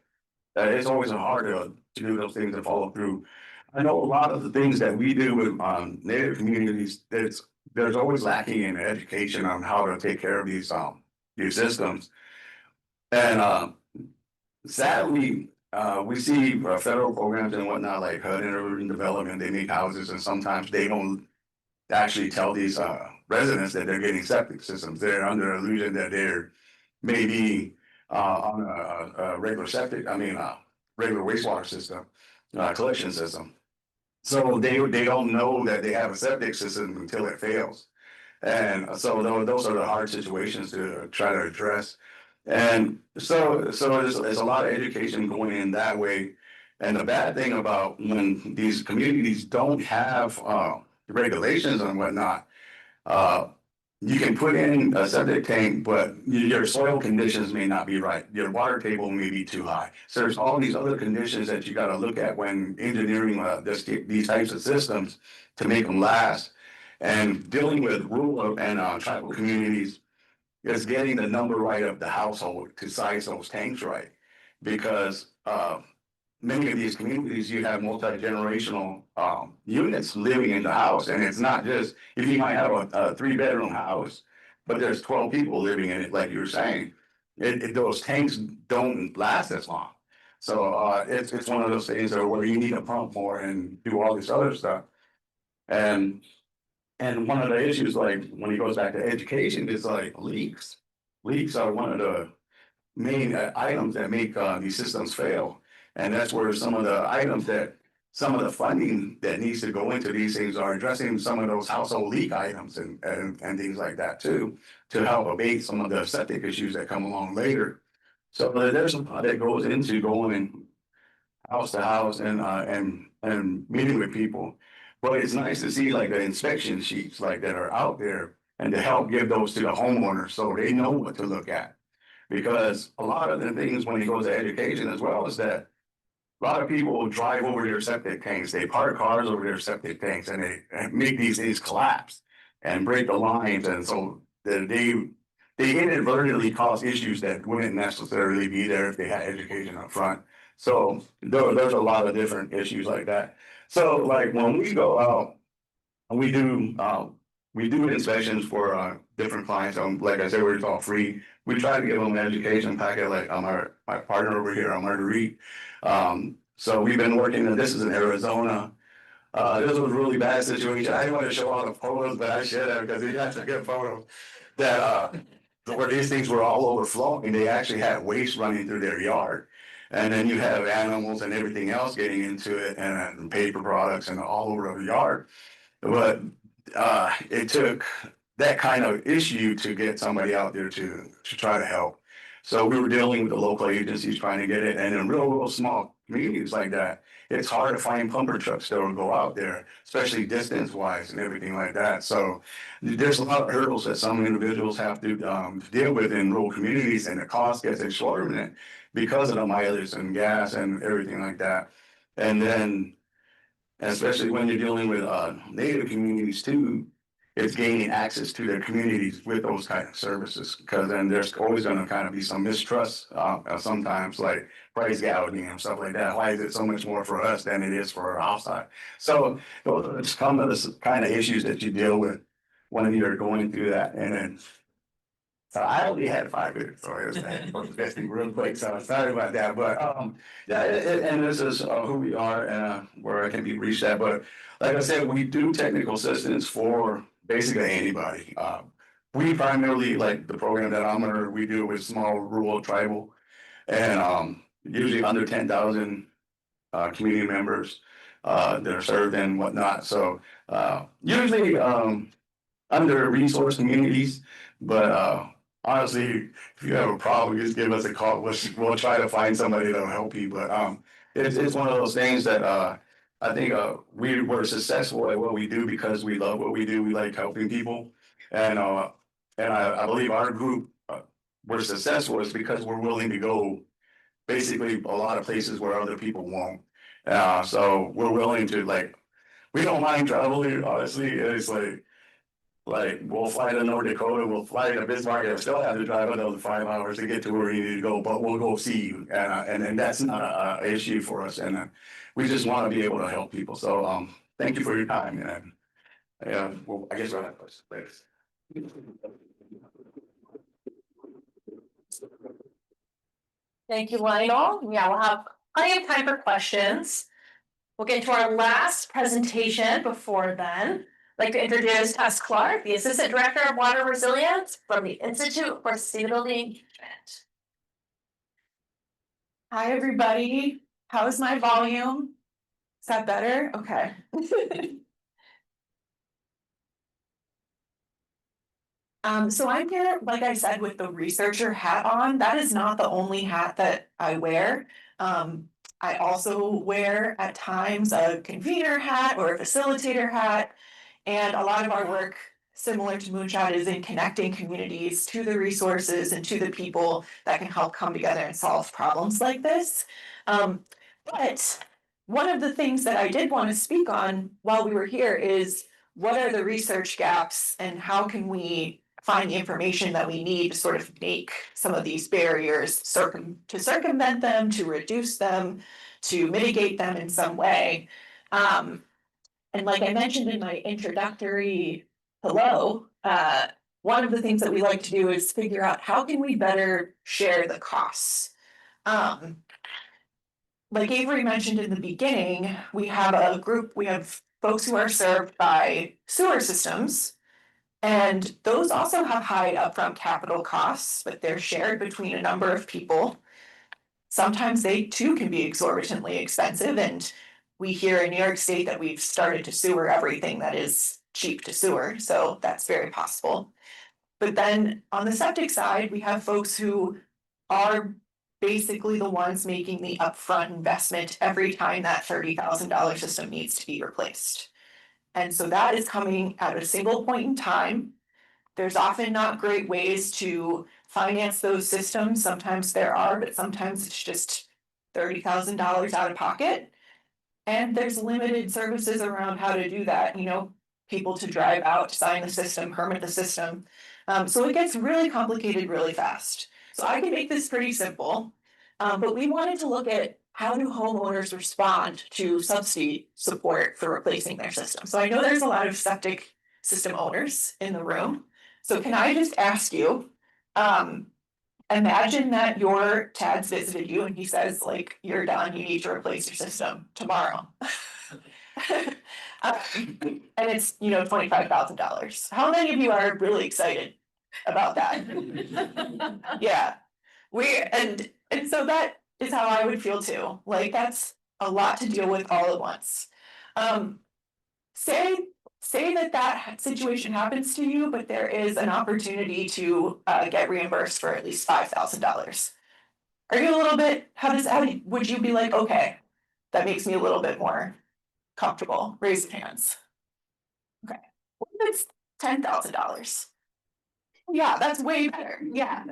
it's always hard to do those things and follow through. I know a lot of the things that we do with Native communities, there's always lacking in education on how to take care of these systems. And sadly, we see federal programs and whatnot like HUD and urban development. They make houses, and sometimes they don't actually tell these residents that they're getting septic systems. They're under illusion that they're maybe on a regular septic. I mean, regular wastewater system, collection system. So they don't know that they have a septic system until it fails. And so those are the hard situations to try to address. And so there's a lot of education going in that way. And the bad thing about when these communities don't have regulations and whatnot, you can put in a septic tank, but your soil conditions may not be right. Your water table may be too high. So there's all these other conditions that you got to look at when engineering these types of systems to make them last. And dealing with rural and tribal communities is getting the number right of the household to size those tanks right. Because many of these communities, you have multi-generational units living in the house. And it's not just, if you might have a 3-bedroom house, but there's 12 people living in it, like you were saying, those tanks don't last as long. So it's one of those things where you need to pump more and do all this other stuff. And one of the issues, like when it goes back to education, is like leaks. Leaks are one of the main items that make these systems fail. And that's where some of the funding that needs to go into these things are addressing some of those household leak items and things like that too, to help abate some of the septic issues that come along later. So there's a lot that goes into going house to house and meeting with people. But it's nice to see like the inspection sheets like that are out there and to help give those to the homeowners so they know what to look at. Because a lot of the things when it goes to education as well is that a lot of people drive over their septic tanks, they park cars over their septic tanks and they make these things collapse and break the lines. And so they inadvertently cause issues that wouldn't necessarily be there if they had education up front. So there's a lot of different issues like that. So like when we go out, we do inspections for different clients. Like I said, we're all free. We try to give them an education packet, like my partner over here, Marguerite. So we've been working, this is in Arizona. This was a really bad situation. I didn't want to show all the photos, but I should have, because you have to get photos that where these things were all overflowing. They actually had waste running through their yard. And then you have animals and everything else getting into it and paper products and all over the yard. But it took that kind of issue to get somebody out there to try to help. So we were dealing with the local agencies trying to get it, and in real small communities like that, it's hard to find pumper trucks that will go out there, especially distance wise and everything like that. So there's a lot of hurdles that some individuals have to deal with in rural communities, and the cost gets exorbitant because of the mileage and gas and everything like that. And then, especially when you're dealing with native communities too, it's gaining access to their communities with those kind of services, because then there's always going to kind of be some mistrust sometimes, like price gouging and stuff like that. Why is it so much more for us than it is for outside? So those are some of the kind of issues that you deal with when you're going through that. And then I only had 5 minutes, so it was investing real quick. So sorry about that, but yeah, and this is who we are and where I can be reached at. But like I said, we do technical assistance for basically anybody. We primarily, like the program that I'm under, we do with small rural tribal, and usually under 10,000 community members that are served and whatnot. So usually under resource communities, but honestly, if you have a problem, just give us a call. We'll try to find somebody that'll help you. But it's one of those things that I think we were successful at what we do because we love what we do. We like helping people, and I believe our group we're successful is because we're willing to go basically a lot of places where other people won't. So we're willing to, like, we don't mind traveling. Honestly, it's like we'll fly to North Dakota, we'll fly to Bismarck, and still have to drive another 5 hours to get to where we need to go, but we'll go see you, and that's not an issue for us, and we just want to be able to help people. So thank you for your time, and well, I guess we'll have questions later. Thank you, Lionel. Yeah, we'll have plenty of time for questions. We'll get into our last presentation before then. I'd like to introduce Tess Clark, the Assistant Director of Water Resilience from the Institute for Sustainability Engagement. Hi, everybody. How's my volume? Is that better? Okay. So I'm here, like I said, with the researcher hat on. That is not the only hat that I wear. I also wear at times a convener hat or a facilitator hat. And a lot of our work, similar to Moonshot, is in connecting communities to the resources and to the people that can help come together and solve problems like this. But one of the things that I did want to speak on while we were here is what are the research gaps and how can we find the information that we need to sort of make some of these barriers to circumvent them, to reduce them, to mitigate them in some way. And like I mentioned in my introductory hello, one of the things that we like to do is figure out how can we better share the costs. Like Avery mentioned in the beginning, we have a group, we have folks who are served by sewer systems. And those also have high upfront capital costs, but they're shared between a number of people. Sometimes they too can be exorbitantly expensive, and we hear in New York State that we've started to sewer everything that is cheap to sewer, so that's very possible. But then on the septic side, we have folks who are basically the ones making the upfront investment every time that $30,000 system needs to be replaced. And so that is coming at a single point in time. There's often not great ways to finance those systems. Sometimes there are, but sometimes it's just $30,000 out of pocket. And there's limited services around how to do that, people to drive out, sign the system, permit the system. So it gets really complicated really fast. So I can make this pretty simple, but we wanted to look at how do homeowners respond to subsidy support for replacing their system. So I know there's a lot of septic system owners in the room. So can I just ask you, imagine that your Tad's visited you and he says, like, you're done, you need to replace your system tomorrow. And it's, $25,000. How many of you are really excited about that? Yeah, and so that is how I would feel too. Like, that's a lot to deal with all at once. Say say that that situation happens to you, but there is an opportunity to get reimbursed for at least $5,000. Are you a little bit, would you be like, okay, that makes me a little bit more comfortable? Raise your hands. Okay, what if it's $10,000? Yeah, that's way better, yeah.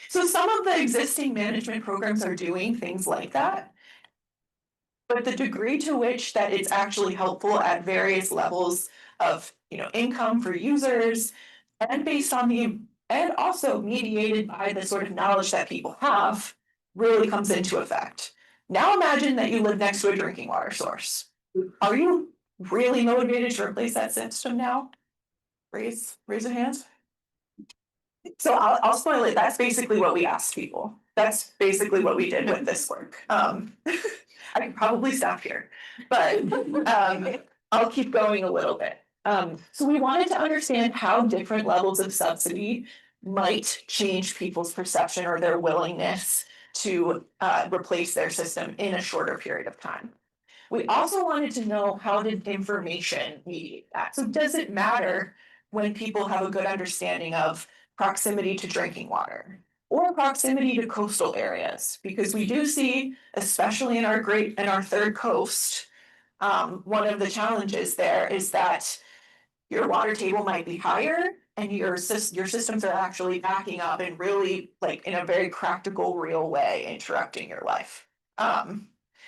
So some of the existing management programs are doing things like that. But the degree to which that it's actually helpful at various levels of, income for users and based on and also mediated by the sort of knowledge that people have really comes into effect. Now imagine that you live next to a drinking water source. Are you really motivated to replace that system now? Raise a hand. So I'll spoil it. That's basically what we asked people. That's basically what we did with this work. I could probably stop here, but I'll keep going a little bit. So we wanted to understand how different levels of subsidy might change people's perception or their willingness to replace their system in a shorter period of time. We also wanted to know, how did information mediate that? So does it matter when people have a good understanding of proximity to drinking water or proximity to coastal areas? Because we do see, especially in our third coast, one of the challenges there is that your water table might be higher and your systems are actually backing up and really, like, in a very practical, real way, interrupting your life.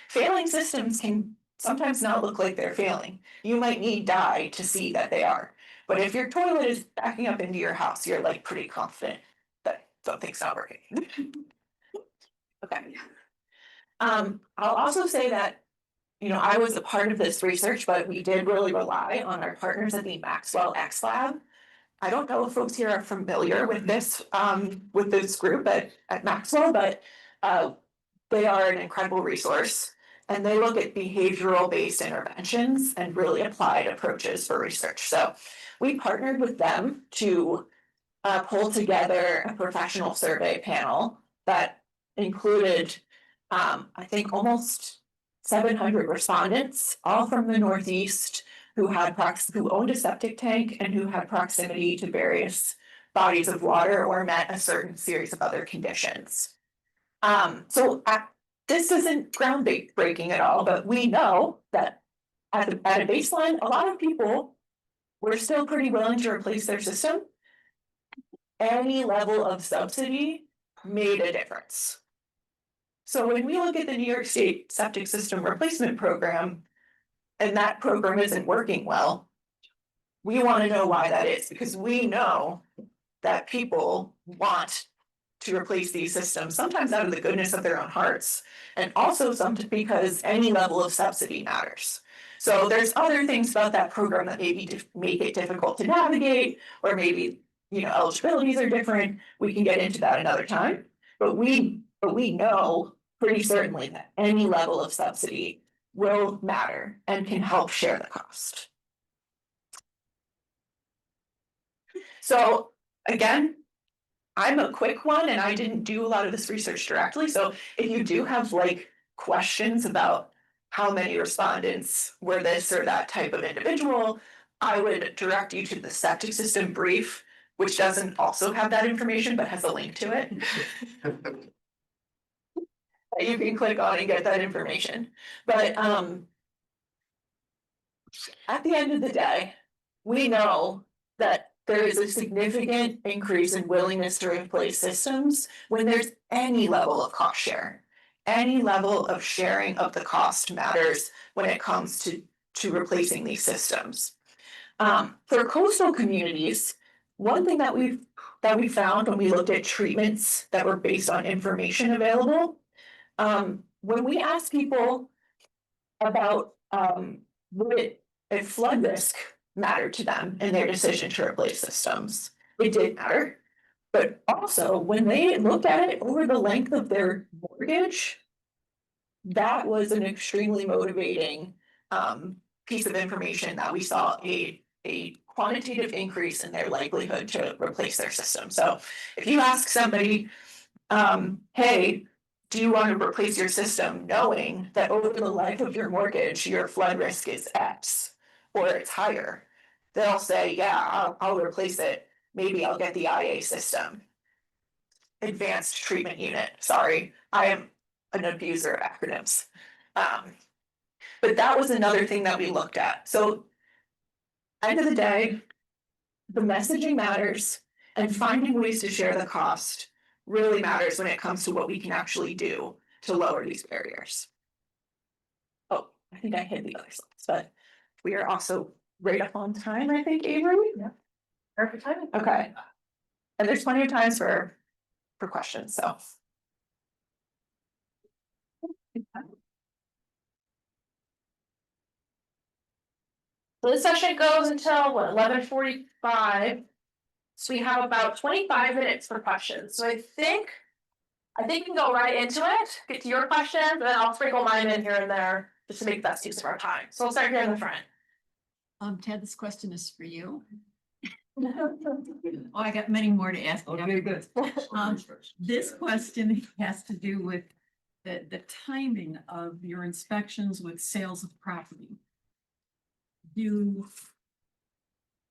Failing systems can sometimes not look like they're failing. You might need dye to see that they are. But if your toilet is backing up into your house, you're like pretty confident that something's not working. Okay. I'll also say that, I was a part of this research, but we did really rely on our partners at the Maxwell X Lab. I don't know if folks here are familiar with this group at Maxwell, but they are an incredible resource. And they look at behavioral-based interventions and really applied approaches for research. So we partnered with them to pull together a professional survey panel that included, I think, almost 700 respondents, all from the Northeast, who owned a septic tank and who had proximity to various bodies of water or met a certain series of other conditions. This isn't groundbreaking at all, but we know that at a baseline, a lot of people were still pretty willing to replace their system. Any level of subsidy made a difference. So when we look at the New York State Septic System Replacement Program, and that program isn't working well, we want to know why that is, because we know that people want to replace these systems, sometimes out of the goodness of their own hearts, and also because any level of subsidy matters. So there's other things about that program that maybe make it difficult to navigate, or maybe, eligibilities are different. We can get into that another time, but we know pretty certainly that any level of subsidy will matter and can help share the cost. So again, I'm a quick one and I didn't do a lot of this research directly. So if you do have questions about how many respondents were this or that type of individual, I would direct you to the septic system brief, which doesn't also have that information, but has a link to it. That you can click on and get that information. But at the end of the day, we know that there is a significant increase in willingness to replace systems when there's any level of cost share. Any level of sharing of the cost matters when it comes to replacing these systems. For coastal communities, one thing that we found when we looked at treatments that were based on information available, when we asked people about would a flood risk matter to them in their decision to replace systems, it did matter. But also, when they looked at it over the length of their mortgage, that was an extremely motivating piece of information that we saw a quantitative increase in their likelihood to replace their system. So if you ask somebody, hey, do you want to replace your system, knowing that over the life of your mortgage, your flood risk is X? or it's higher. They'll say, yeah, I'll replace it, maybe I'll get the IA system. Advanced treatment unit, sorry, I am an abuser of acronyms. But that was another thing that we looked at, so. End of the day. The messaging matters, and finding ways to share the cost really matters when it comes to what we can actually do to lower these barriers. Oh, I think I hit the other slides, but we are also right up on time, I think, Avery? Yeah. Perfect timing. Okay. And there's plenty of times for questions, so. So this session goes until what, 11:45. So we have about 25 minutes for questions, so I think we can go right into it, get to your questions, and then I'll sprinkle mine in here and there, just to make the best use of our time, so we'll start here in the front. Ted, this question is for you. Oh, I got many more to ask. Okay, good. This question has to do with the timing of your inspections with sales of property. Do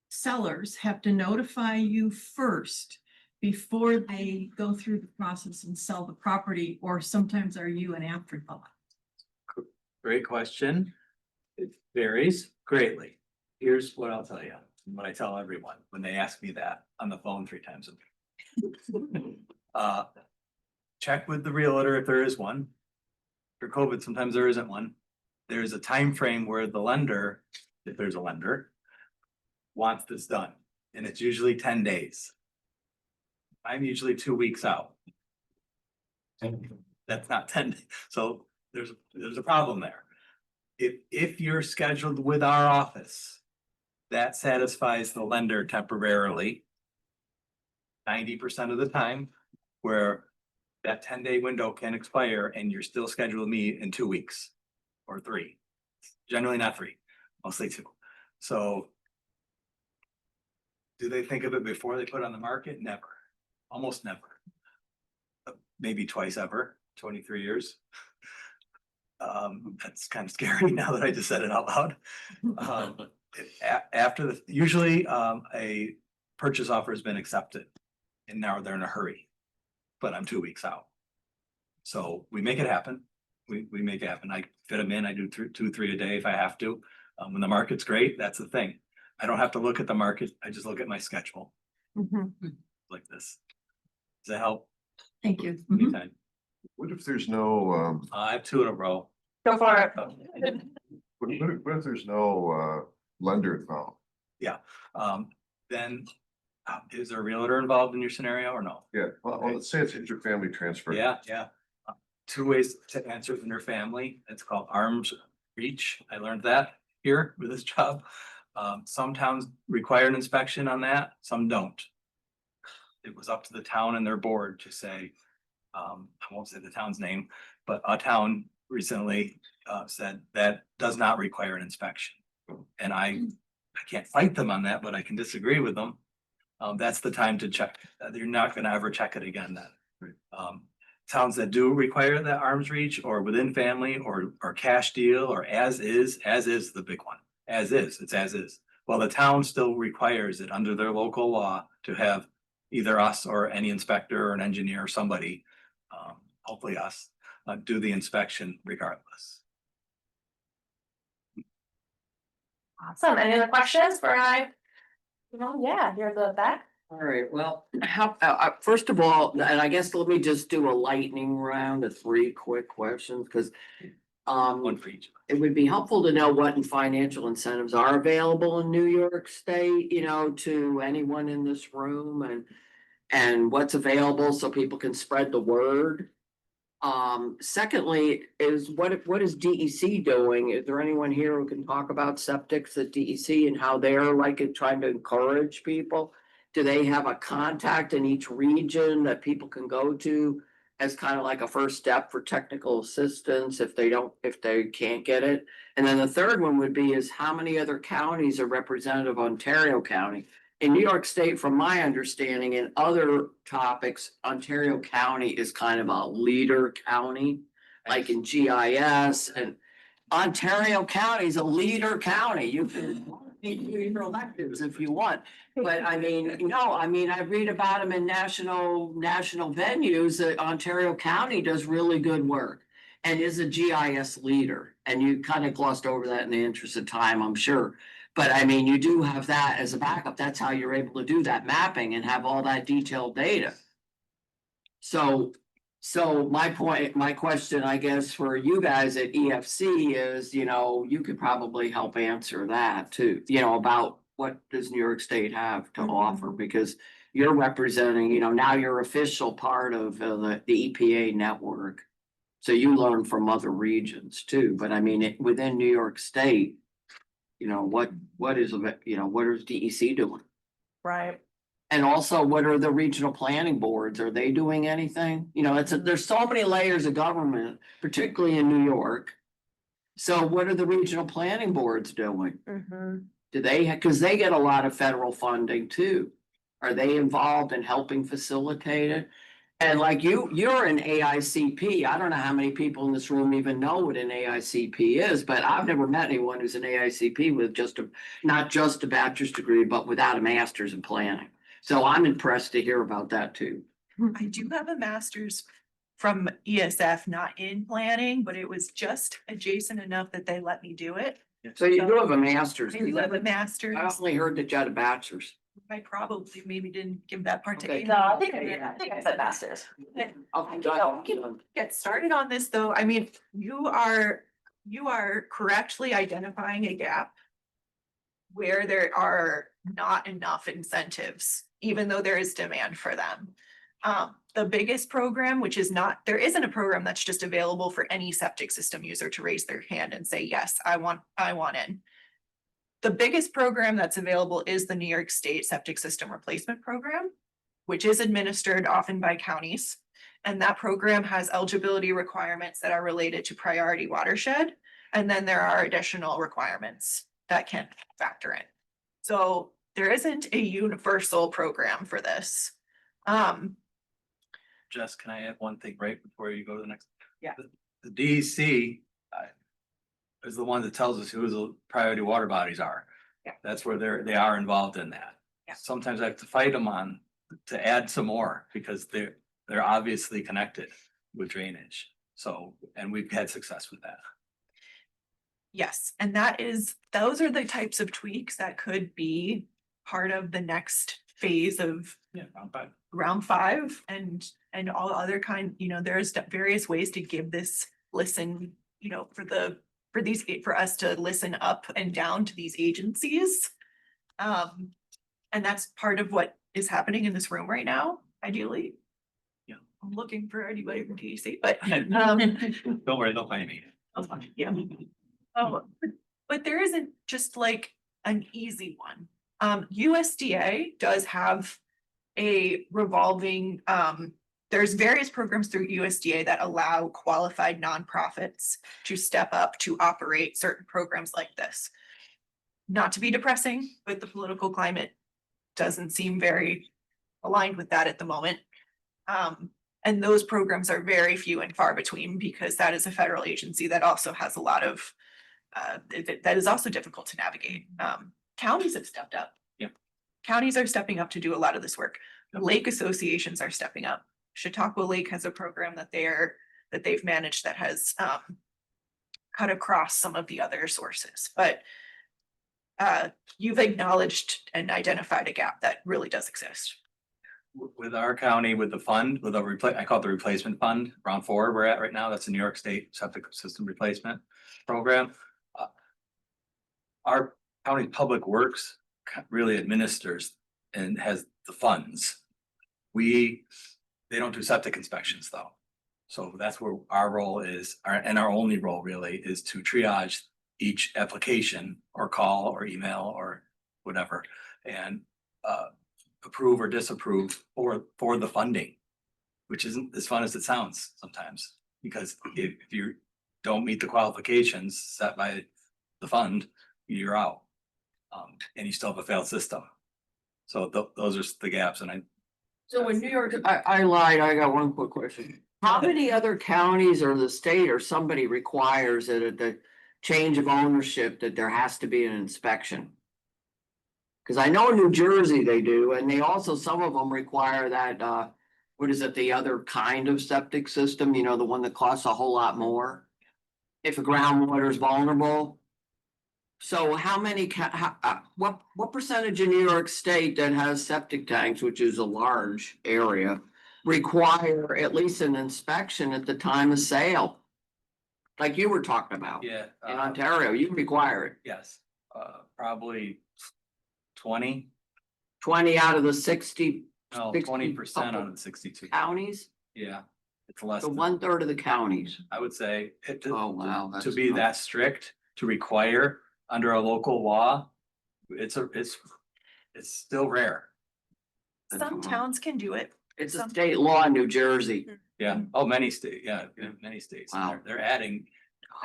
sellers have to notify you first before they go through the process and sell the property, or sometimes are you an afterthought? Great question. It varies greatly. Here's what I'll tell you, and what I tell everyone when they ask me that on the phone 3 times a week. Check with the realtor if there is one. For COVID, sometimes there isn't one. There's a time frame where the lender, if there's a lender, wants this done, and it's usually 10 days. I'm usually 2 weeks out. That's not 10 days, so there's a problem there. If you're scheduled with our office, that satisfies the lender temporarily. 90% of the time, where that 10-day window can expire and you're still scheduled with me in 2 weeks or 3. Generally not 3, mostly 2. So do they think of it before they put it on the market? Never, almost never. Maybe twice ever, 23 years. That's kind of scary now that I just said it out loud. After usually a purchase offer has been accepted and now they're in a hurry, but I'm 2 weeks out. So we make it happen. We make it happen. I fit them in. I do 2, 3 a day if I have to. When the market's great, that's the thing. I don't have to look at the market. I just look at my schedule like this. Does that help? Thank you. Anytime. What if there's no, I have 2 in a row. Go for it. what if there's no, lender involved? Then is there a realtor involved in your scenario or no? Yeah, well, let's say it's interfamily transfer. Yeah. 2 ways to answer in your family. It's called arm's reach. I learned that here with this job. Some towns require an inspection on that, some don't. It was up to the town and their board to say, I won't say the town's name, but a town recently said that does not require an inspection. And I can't fight them on that, but I can disagree with them. That's the time to check. You're not gonna ever check it again then. Towns that do require that arm's reach or within family or cash deal or as is the big one. It's as is. Well, the town still requires it under their local law to have either us or any inspector or an engineer or somebody, hopefully us, do the inspection regardless. Awesome, any other questions for yeah, you're the back. All right, well, first of all, and I guess let me just do a lightning round of 3 quick questions, because One for each. it would be helpful to know what financial incentives are available in New York State, to anyone in this room, and what's available so people can spread the word. Secondly, is what is DEC doing? Is there anyone here who can talk about septics at DEC and how they're trying to encourage people? Do they have a contact in each region that people can go to as kind of like a first step for technical assistance if they can't get it? And then the third one would be is how many other counties are representative of Ontario County? In New York State, from my understanding, in other topics, Ontario County is kind of a leader county, like in GIS. And Ontario County is a leader county. You can do your electives if you want. But I mean, no, I mean, I read about them in national venues that Ontario County does really good work and is a GIS leader. And you kind of glossed over that in the interest of time, I'm sure. But I mean, you do have that as a backup. That's how you're able to do that mapping and have all that detailed data. So my point, my question, I guess, for you guys at EFC is, you know, you could probably help answer that too, you know, about what does New York State have to offer? Because you're representing, you know, now you're official part of the EPA network. So you learn from other regions too, but I mean, within New York State, you know, what is, you know, what is DEC doing? Right. And also, what are the regional planning boards? Are they doing anything? You know, there's so many layers of government, particularly in New York. So what are the regional planning boards doing? Do they, because they get a lot of federal funding too. Are they involved in helping facilitate it? And like you're an AICP. I don't know how many people in this room even know what an AICP is, but I've never met anyone who's an AICP with not just a bachelor's degree, but without a master's in planning. So I'm impressed to hear about that too. I do have a master's from ESF, not in planning, but it was just adjacent enough that they let me do it. So you do have a master's. I do have a master's. I only heard that you had a bachelor's. I probably maybe didn't give that part to Okay. Amy. No, I think I said masters. Okay, Get started on this though. I mean, you are correctly identifying a gap where there are not enough incentives, even though there is demand for them. The biggest program, which is not, there isn't a program that's just available for any septic system user to raise their hand and say, yes, I want in. The biggest program that's available is the New York State Septic System Replacement Program, which is administered often by counties. And that program has eligibility requirements that are related to priority watershed. And then there are additional requirements that can factor in. So there isn't a universal program for this. Jess, can I add one thing right before you go to the next? Yeah. The DEC is the one that tells us who the priority water bodies are. Yeah. That's where they are involved in that. Yeah. Sometimes I have to fight them on to add some more because they're obviously connected with drainage. So, and we've had success with that. Yes, and those are the types of tweaks that could be part of the next phase of Yeah, round 5. round 5 and all other you know, there's various ways to give this listen, you know, for us to listen up and down to these agencies. And that's part of what is happening in this room right now, ideally. Yeah. I'm looking for anybody from DEC, but Don't worry, they'll find me. yeah. Oh, but there isn't just like an easy one. USDA does have a revolving, there's various programs through USDA that allow qualified nonprofits to step up to operate certain programs like this. Not to be depressing, but the political climate doesn't seem very aligned with that at the moment. And those programs are very few and far between because that is a federal agency that also has a lot of, that is also difficult to navigate. Counties have stepped up. Yeah. Counties are stepping up to do a lot of this work. Lake associations are stepping up. Chautauqua Lake has a program that they've managed that has cut across some of the other sources, but you've acknowledged and identified a gap that really does exist. With our county, with the fund, with I call it the replacement fund, round 4 we're at right now, that's the New York State Septic System Replacement Program. Our county public works really administers and has the funds. They don't do septic inspections though. So that's where our role is, and our only role really is to triage each application or call or email or whatever and approve or disapprove for the funding, which isn't as fun as it sounds sometimes, because if you don't meet the qualifications set by the fund, you're out. And you still have a failed system. So those are the gaps. And So in New York, I lied, I got one quick question. How many other counties or the state or somebody requires that change of ownership that there has to be an inspection? Cause I know in New Jersey they do, and they also, some of them require that, what is it, the other kind of septic system, you know, the one that costs a whole lot more? If the groundwater is vulnerable. So how many what percentage in New York State that has septic tanks, which is a large area, require at least an inspection at the time of sale? Like you were talking about. Yeah. In Ontario, you require it. Yes, probably 20, 20 out of the 60 no, 60 20% on the 62. counties, Yeah, it's less so than, 1/3 of the counties. I would say, Oh, wow. to that's be not- that strict, to require under a local law, it's still rare. Some towns can do it. It's a some- state law in New Jersey. Yeah, oh, many states, yeah, in many states. Wow. They're adding,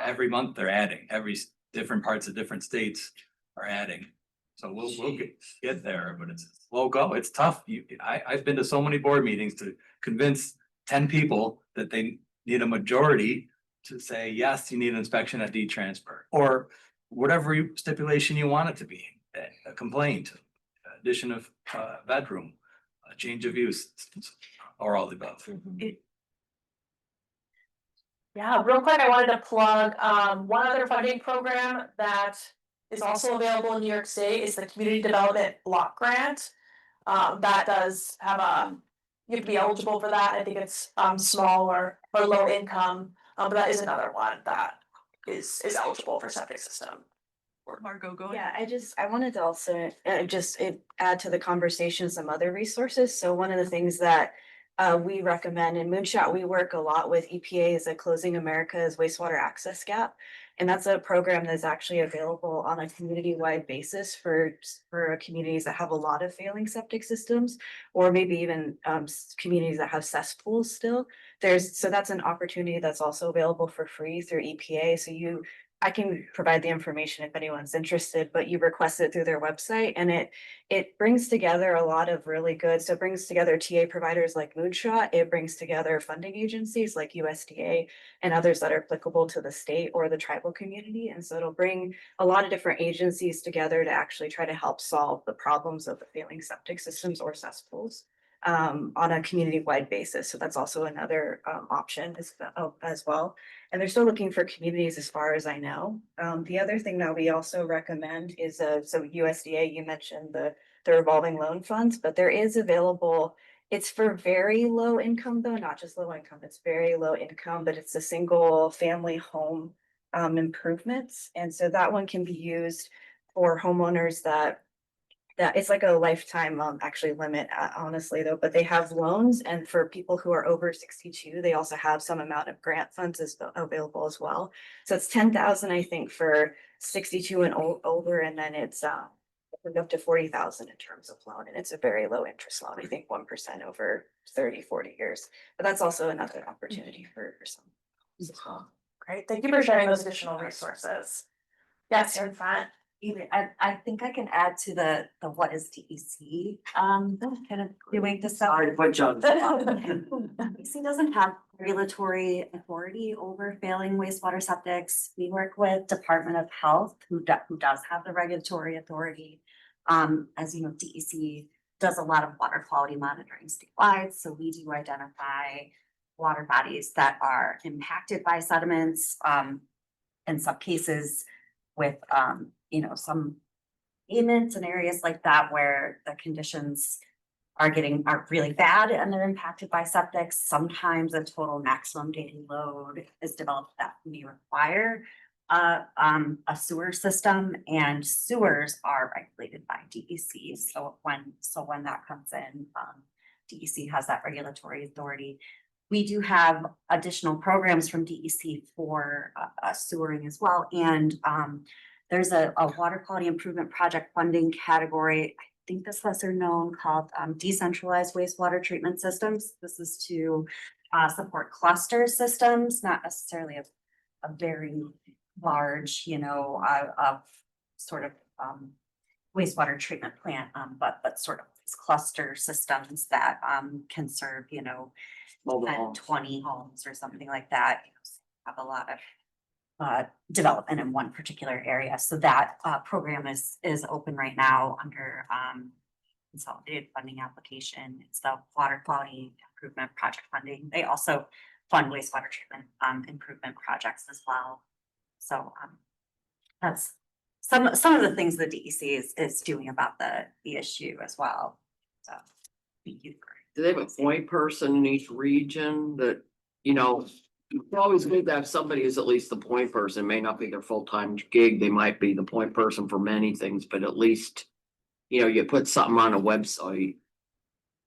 every month they're adding, different parts of different states are adding. So we'll get there, but it's a slow go. It's tough. I've been to so many board meetings to convince 10 people that they need a majority to say, yes, you need an inspection at detransfer, or whatever stipulation you want it to be, a complaint, addition of bedroom, a change of use, or all the above. Yeah, real quick, I wanted to plug one other funding program that is also available in New York State is the Community Development Block Grant. That does have you have to be eligible for that. I think it's small or low income, but that is another one that is eligible for septic system. Margot, go Yeah, ahead. I wanted to also add to the conversation some other resources. So one of the things that we recommend in Moonshot, we work a lot with EPA is a Closing America's Wastewater Access Gap. And that's a program that's actually available on a community-wide basis for communities that have a lot of failing septic systems, or maybe even communities that have cesspools still. So that's an opportunity that's also available for free through EPA. So I can provide the information if anyone's interested, but you request it through their website, and it brings together a lot of really good, so it brings together TA providers like Moonshot, it brings together funding agencies like USDA and others that are applicable to the state or the tribal community. And so it'll bring a lot of different agencies together to actually try to help solve the problems of the failing septic systems or cesspools on a community-wide basis. So that's also another option as well. And they're still looking for communities as far as I know. The other thing that we also recommend is, so USDA, you mentioned the revolving loan funds, but there is available, it's for very low income though, not just low income, it's very low income, but it's a single family home improvements. And so that one can be used for homeowners that it's like a lifetime actually limit, honestly though, but they have loans, and for people who are over 62, they also have some amount of grant funds available as well. So it's 10,000, I think, for 62 and older, and then it's up to 40,000 in terms of loan, and it's a very low interest loan, I think 1% over 30-40 years. But that's also another opportunity for some. Great, thank you for sharing those additional resources. Yes, you're in front. I think I can add to the what is DEC, kind of doing this. Sorry to put you on the spot. DEC doesn't have regulatory authority over failing wastewater septics. We work with Department of Health, who does have the regulatory authority. As you know, DEC does a lot of water quality monitoring statewide, so we do identify water bodies that are impacted by sediments, in some cases with some payments and areas like that where the conditions are really bad and they're impacted by septics. Sometimes a total maximum daily load is developed that may require a sewer system, and sewers are regulated by DEC. So when that comes in, DEC has that regulatory authority. We do have additional programs from DEC for sewering as well. And there's a water quality improvement project funding category. I think this lesser known called decentralized wastewater treatment systems. This is to support cluster systems, not necessarily a very large, sort of wastewater treatment plant, but sort of these cluster systems that can serve, 10, 20 homes or something like that. Have a lot of development in one particular area. So that program is open right now under consolidated funding application. It's the water quality improvement project funding. They also fund wastewater treatment improvement projects as well. So that's some of the things the DEC is doing about the issue as well. So thank you. Do they have a point person in each region that, you know, it's always good to have somebody who's at least the point person, may not be their full-time gig, they might be the point person for many things, but at least, you know, you put something on a website,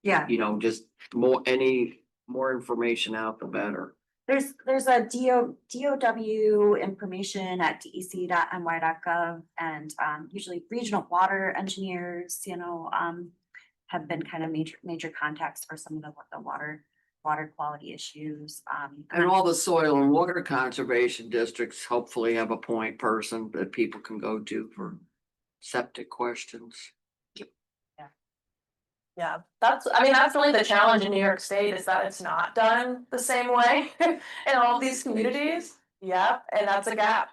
Yeah, you know, just more information out, the better. there's a DOW information at dec.ny.gov, and usually regional water engineers, have been kind of major contacts for some of the water quality issues. And all the soil and water conservation districts hopefully have a point person that people can go to for septic questions. Yeah, that's really the challenge in New York State, is that it's not done the same way in all these communities. Yeah, and that's a gap.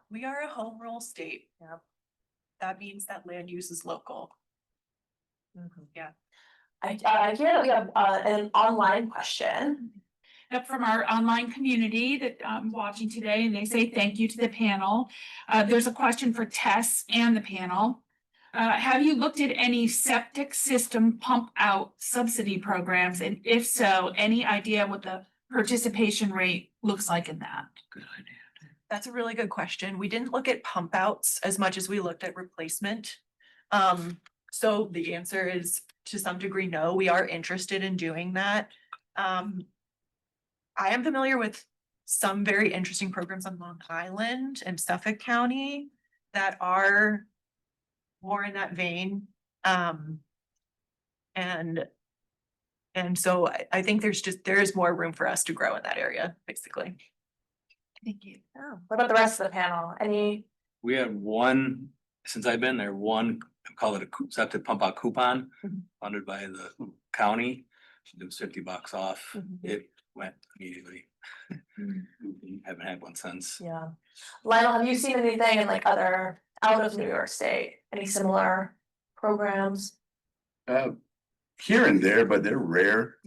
We are a home rule state. Yep. That means that land use is local. Yeah. I hear that we have an online question. Up from our online community that I'm watching today, and they say thank you to the panel. There's a question for Tess and the panel. Have you looked at any septic system pump out subsidy programs? And if so, any idea what the participation rate looks like in that? Good idea. That's a really good question. We didn't look at pump outs as much as we looked at replacement. So the answer is to some degree, no, we are interested in doing that. I am familiar with some very interesting programs on Long Island and Suffolk County that are more in that vein. And so I think there is more room for us to grow in that area, basically. Thank you. Oh, what about the rest of the panel? Any? We have one, since I've been there, call it a septic pump out coupon funded by the county. It was $50 off. It went immediately. Haven't had one since. Yeah. Lionel, have you seen anything in like other out of New York State? Any similar programs? Here and there, but they're rare.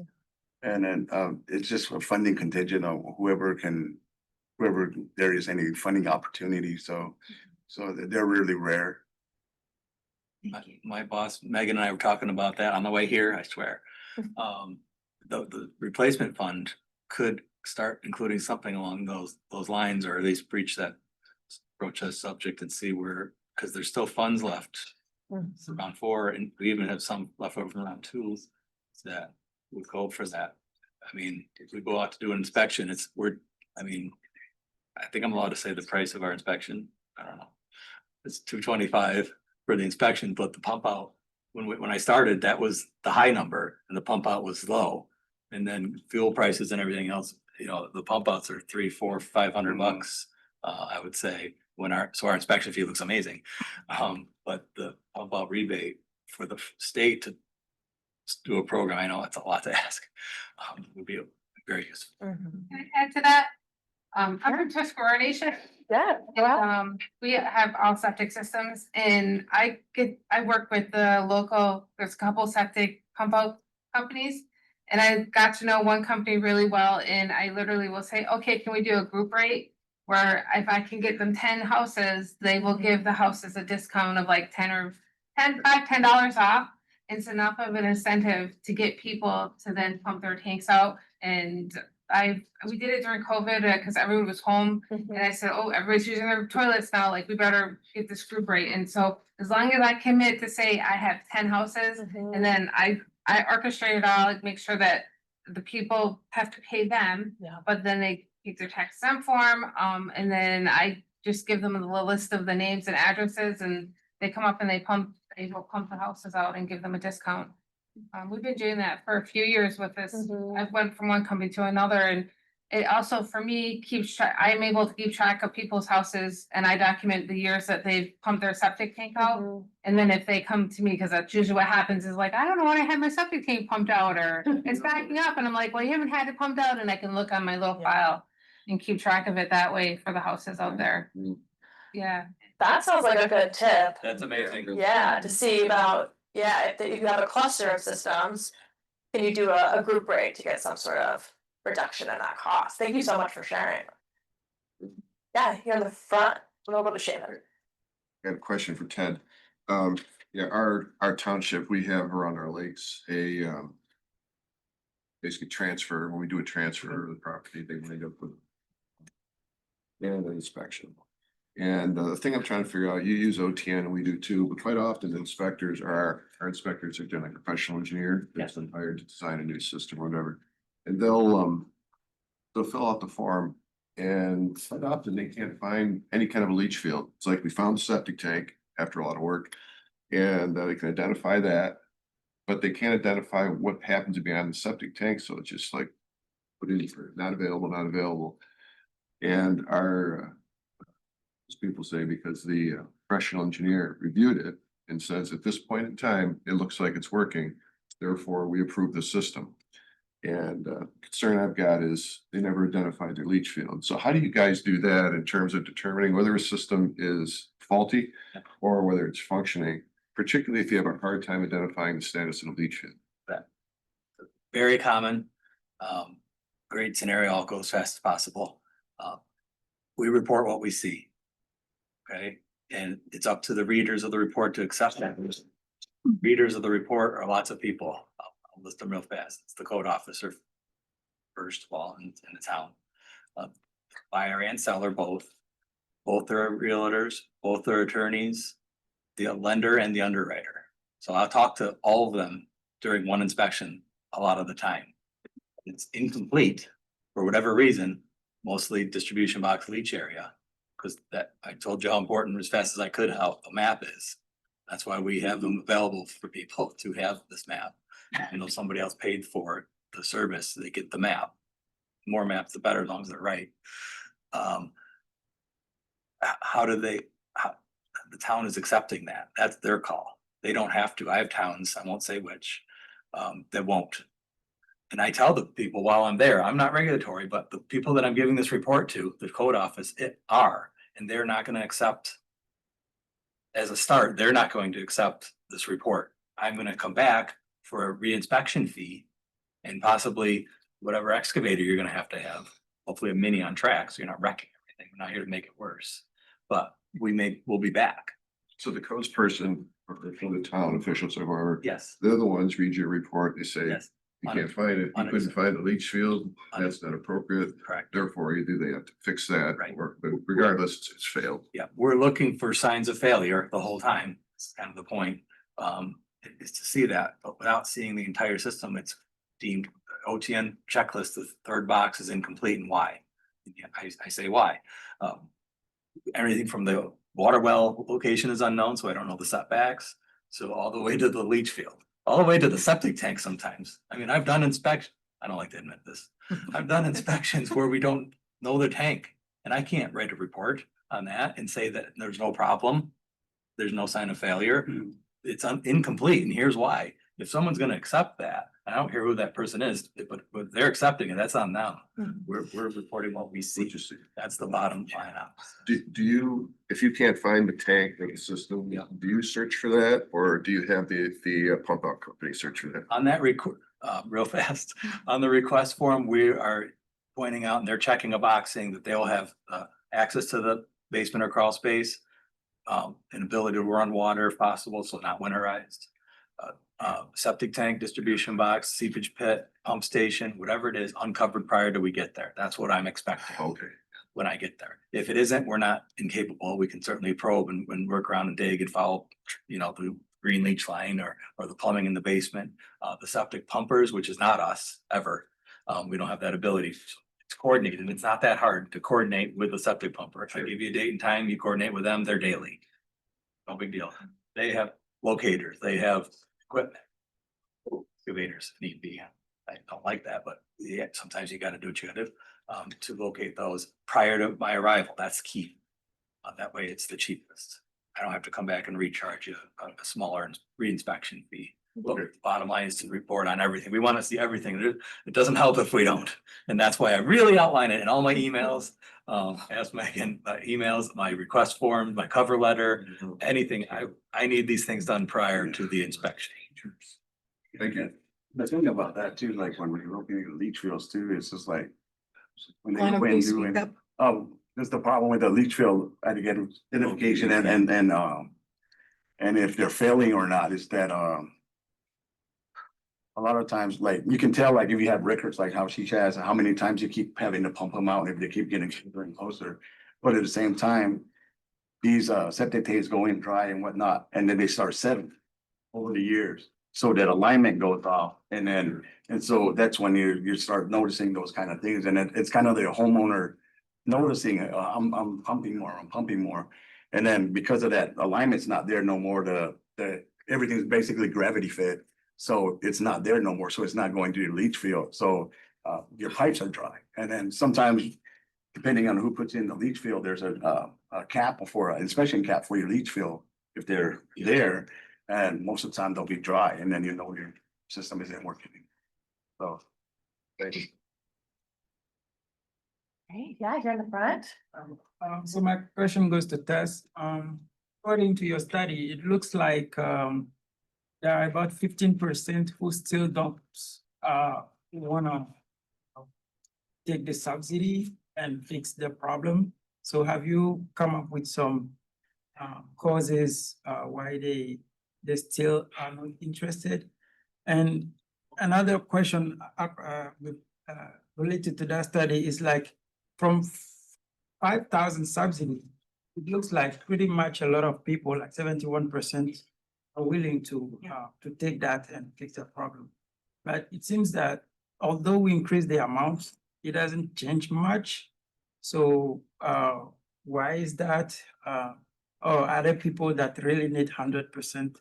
And then it's just a funding contingent of whoever there is any funding opportunity. So they're really rare. My boss, Megan and I were talking about that on the way here, I swear. The replacement fund could start including something along those lines, or at least approach that subject and see where, because there's still funds left. It's around 4, and we even have some left over from round 2 that would go for that. I mean, if we go out to do an inspection, I think I'm allowed to say the price of our inspection. I don't know. It's $225 for the inspection, but the pump out, when I started, that was the high number and the pump out was low. And then fuel prices and everything else, the pump outs are $300, $400, $500 I would say, our inspection fee looks amazing. But the pump out rebate for the state to do a program, I know it's a lot to ask, would be very useful. Can I add to that? I'm from Tuscarora Nation. Yeah. We have all septic systems, and I work with the local, there's a couple septic pump out companies. And I got to know one company really well, and I literally will say, okay, can we do a group rate? Where if I can get them 10 houses, they will give the houses a discount of like $10 off. It's enough of an incentive to get people to then pump their tanks out. And we did it during COVID because everyone was home, and I said, oh, everybody's using their toilets now, like we better get this group rate. And so as long as I commit to say I have 10 houses, and then I orchestrate it all, like make sure that the people have to pay them, but then they get their tax exempt form, and then I just give them the list of the names and addresses, and they come up and they will pump the houses out and give them a discount. We've been doing that for a few years with this. I've went from one company to another, and it also, for me, I'm able to keep track of people's houses, and I document the years that they've pumped their septic tank out. And then if they come to me, because that's usually what happens, is like, I don't know when I had my septic tank pumped out, or it's backing up, and I'm like, well, you haven't had it pumped out, and I can look on my little file. and keep track of it that way for the houses out there. Mm. Yeah. That sounds like a good tip. That's amazing. Yeah, to see about, yeah, if you have a cluster of systems, can you do a group rate to get some sort of reduction in that cost? Thank you so much for sharing. Yeah, here in the front, a little bit of Shannon. I got a question for Ted. Yeah, our township, we have around our lakes, basically transfer, when we do a transfer of the property, they wind up with and an inspection. And the thing I'm trying to figure out, you use OTN and we do too, but quite often the inspectors are, our inspectors are doing a professional engineer that's been hired to design a new system or whatever. And they'll fill out the form and quite often they can't find any kind of a leach field. It's like we found the septic tank after a lot of work and they can identify that, but they can't identify what happens beyond the septic tank. So it's just like put in for not available, not available. And our as people say, because the professional engineer reviewed it and says at this point in time, it looks like it's working. Therefore, we approve the system. And concern I've got is they never identified their leach field. So how do you guys do that in terms of determining whether a system is faulty or whether it's functioning, particularly if you have a hard time identifying the status of the leach field? Very common. Great scenario, I'll go as fast as possible. We report what we see. Okay, and it's up to the readers of the report to accept that. Readers of the report are lots of people. I'll list them real fast. It's the code officer, first of all, in the town. Buyer and seller both. Both are realtors, both are attorneys, the lender and the underwriter. So I'll talk to all of them during one inspection a lot of the time. It's incomplete for whatever reason, mostly distribution box leach area. Because that, I told you how important as fast as I could how a map is. That's why we have them available for people to have this map. You know, somebody else paid for the service, they get the map. More maps, the better, as long as they're right. How do they, the town is accepting that, that's their call. They don't have to. I have towns, I won't say which, that won't. And I tell the people while I'm there, I'm not regulatory, but the people that I'm giving this report to, the code office, and they're not gonna accept. As a start, they're not going to accept this report. I'm gonna come back for a re-inspection fee. And possibly whatever excavator you're gonna have to have, hopefully a mini on track, so you're not wrecking everything. We're not here to make it worse. But we'll be back. So the codes person or from the town officials or whoever, Yes, they're the ones read your report, they say, yes, you can't find it, you couldn't find the leach field, that's not appropriate. correct. Therefore, either they have to fix that, Right. or, but regardless, it's failed. Yeah, we're looking for signs of failure the whole time. It's kind of the point. Is to see that, but without seeing the entire system, it's deemed OTN checklist, the third box is incomplete and why. Yeah, I say why. Everything from the water well location is unknown, so I don't know the setbacks. So all the way to the leach field, all the way to the septic tank sometimes. I mean, I've done inspection, I don't like to admit this. I've done inspections where we don't know the tank. And I can't write a report on that and say that there's no problem. There's no sign of failure. It's incomplete, and here's why. If someone's gonna accept that, I don't care who that person is, but they're accepting it, that's on them. We're reporting what we see. That's the bottom line. Do you, if you can't find the tank or the system, Yeah. do you search for that, or do you have the pump out company search for that? On that real fast, on the request form, we are pointing out, and they're checking a box saying that they'll have access to the basement or crawl space. An ability to run water if possible, so not winterized. Septic tank, distribution box, seepage pit, pump station, whatever it is, uncovered prior to we get there. That's what I'm expecting. Okay. When I get there. If it isn't, we're not incapable. We can certainly probe and work around and dig and follow, the green leach line or the plumbing in the basement. The septic pumpers, which is not us ever. We don't have that ability. It's coordinated. It's not that hard to coordinate with the septic pumper. If I give you a date and time, you coordinate with them, they're daily. No big deal. They have locators, they have equipment. Excavators if need be. I don't like that, but yeah, sometimes you gotta do what you gotta do to locate those prior to my arrival. That's key. That way it's the cheapest. I don't have to come back and recharge you a smaller re-inspection fee. But the bottom line is to report on everything. We want to see everything. It doesn't help if we don't. And that's why I really outline it in all my emails. Ask Megan, my emails, my request form, my cover letter, anything. I need these things done prior to the inspection. Thank you. The thing about that too, like when we're looking at leach fields too, it's just like. When they Lana, go in please doing, speak up. there's the problem with the leach field, identification and if they're failing or not, is that, a lot of times, like, you can tell, like, if you have records, like how she has, how many times you keep having to pump them out, if they keep getting closer and closer. But at the same time, these, septic tanks go in dry and whatnot, and then they start settling over the years. So that alignment goes off, and so that's when you start noticing those kind of things, and it's kind of the homeowner noticing, I'm pumping more. And then because of that, alignment's not there no more, everything's basically gravity fed. So it's not there no more, so it's not going to your leach field, so your pipes are dry, and then sometimes. Depending on who puts in the leach field, there's a cap for an inspection cap for your leach field, if they're there. And most of the time they'll be dry, and then you know your system isn't working. So. Thank you. Hey, yeah, you're in the front. So my question goes to Tess. According to your study, it looks like there are about 15% who still don't wanna take the subsidy and fix the problem. So have you come up with some causes why they still are not interested? And another question related to that study is like, from 5,000 subsidy, it looks like pretty much a lot of people, like 71%, are willing to take that and fix the problem. But it seems that although we increase the amount, it doesn't change much. So why is that? Or are there people that really need 100%,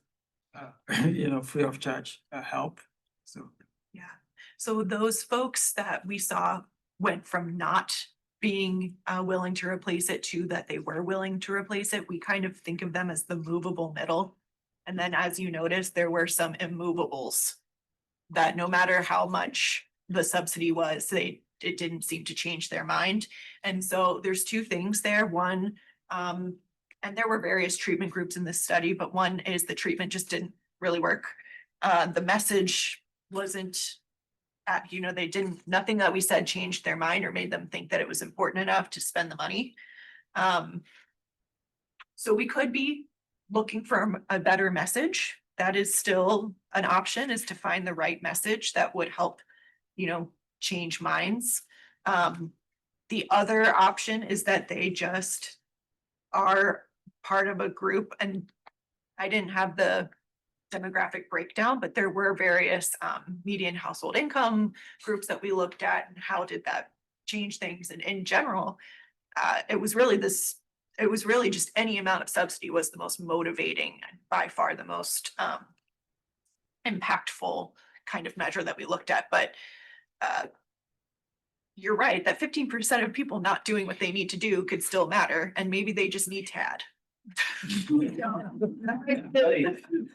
free of charge help? So. Yeah, so those folks that we saw went from not being willing to replace it to that they were willing to replace it. We kind of think of them as the movable middle. And then as you notice, there were some immovables that no matter how much the subsidy was, it didn't seem to change their mind. And so there's two things there. One, and there were various treatment groups in this study, but one is the treatment just didn't really work. The message wasn't nothing that we said changed their mind or made them think that it was important enough to spend the money. So we could be looking for a better message. That is still an option, is to find the right message that would help, change minds. The other option is that they just are part of a group, and I didn't have the demographic breakdown, but there were various median household income groups that we looked at, and how did that change things. And in general, it was really just any amount of subsidy was the most motivating and by far the most impactful kind of measure that we looked at. But you're right that 15% of people not doing what they need to do could still matter, and maybe they just need TAD.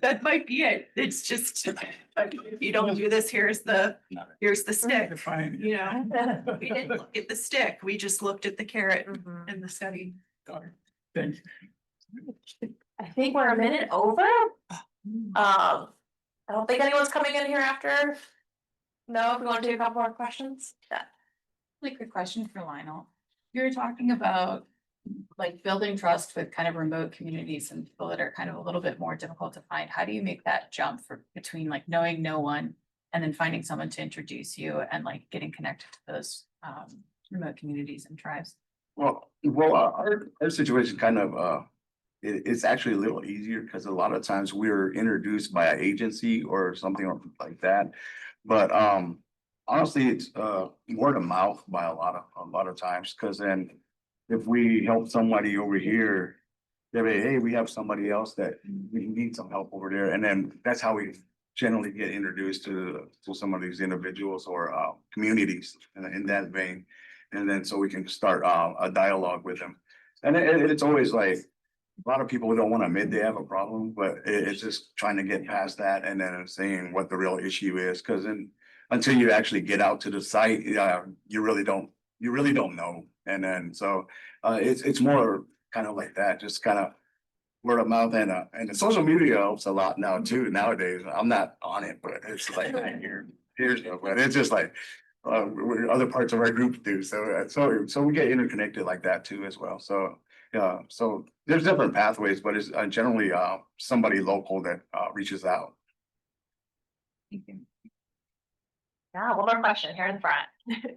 That might be it. It's just, if you don't do this, here's the stick. We didn't look at the stick, we just looked at the carrot in the study. Thank you. I think we're a minute over. I don't think anyone's coming in here after. No, if we want to do a couple more questions. Yeah. Really quick question for Lionel. You're talking about like building trust with kind of remote communities and people that are kind of a little bit more difficult to find. How do you make that jump between like knowing no one and then finding someone to introduce you and like getting connected to those remote communities and tribes? Well, our situation kind of, it's actually a little easier because a lot of times we're introduced by an agency or something like that. But honestly, it's word of mouth by a lot of times, because then if we help somebody over here, they'll be, hey, we have somebody else that we need some help over there. And then that's how we generally get introduced to some of these individuals or communities in that vein. And then so we can start a dialogue with them. And it's always like, a lot of people don't want to admit they have a problem, but it's just trying to get past that and then saying what the real issue is, because then until you actually get out to the site, you really don't know. And then so it's more kind of like that, just kind of word of mouth, and the social media helps a lot now too. Nowadays, I'm not on it, but it's like here's stuff, but it's just like other parts of our group do. So we get interconnected like that too as well. So yeah, so there's different pathways, but it's generally somebody local that reaches out. Yeah, one more question here in the front.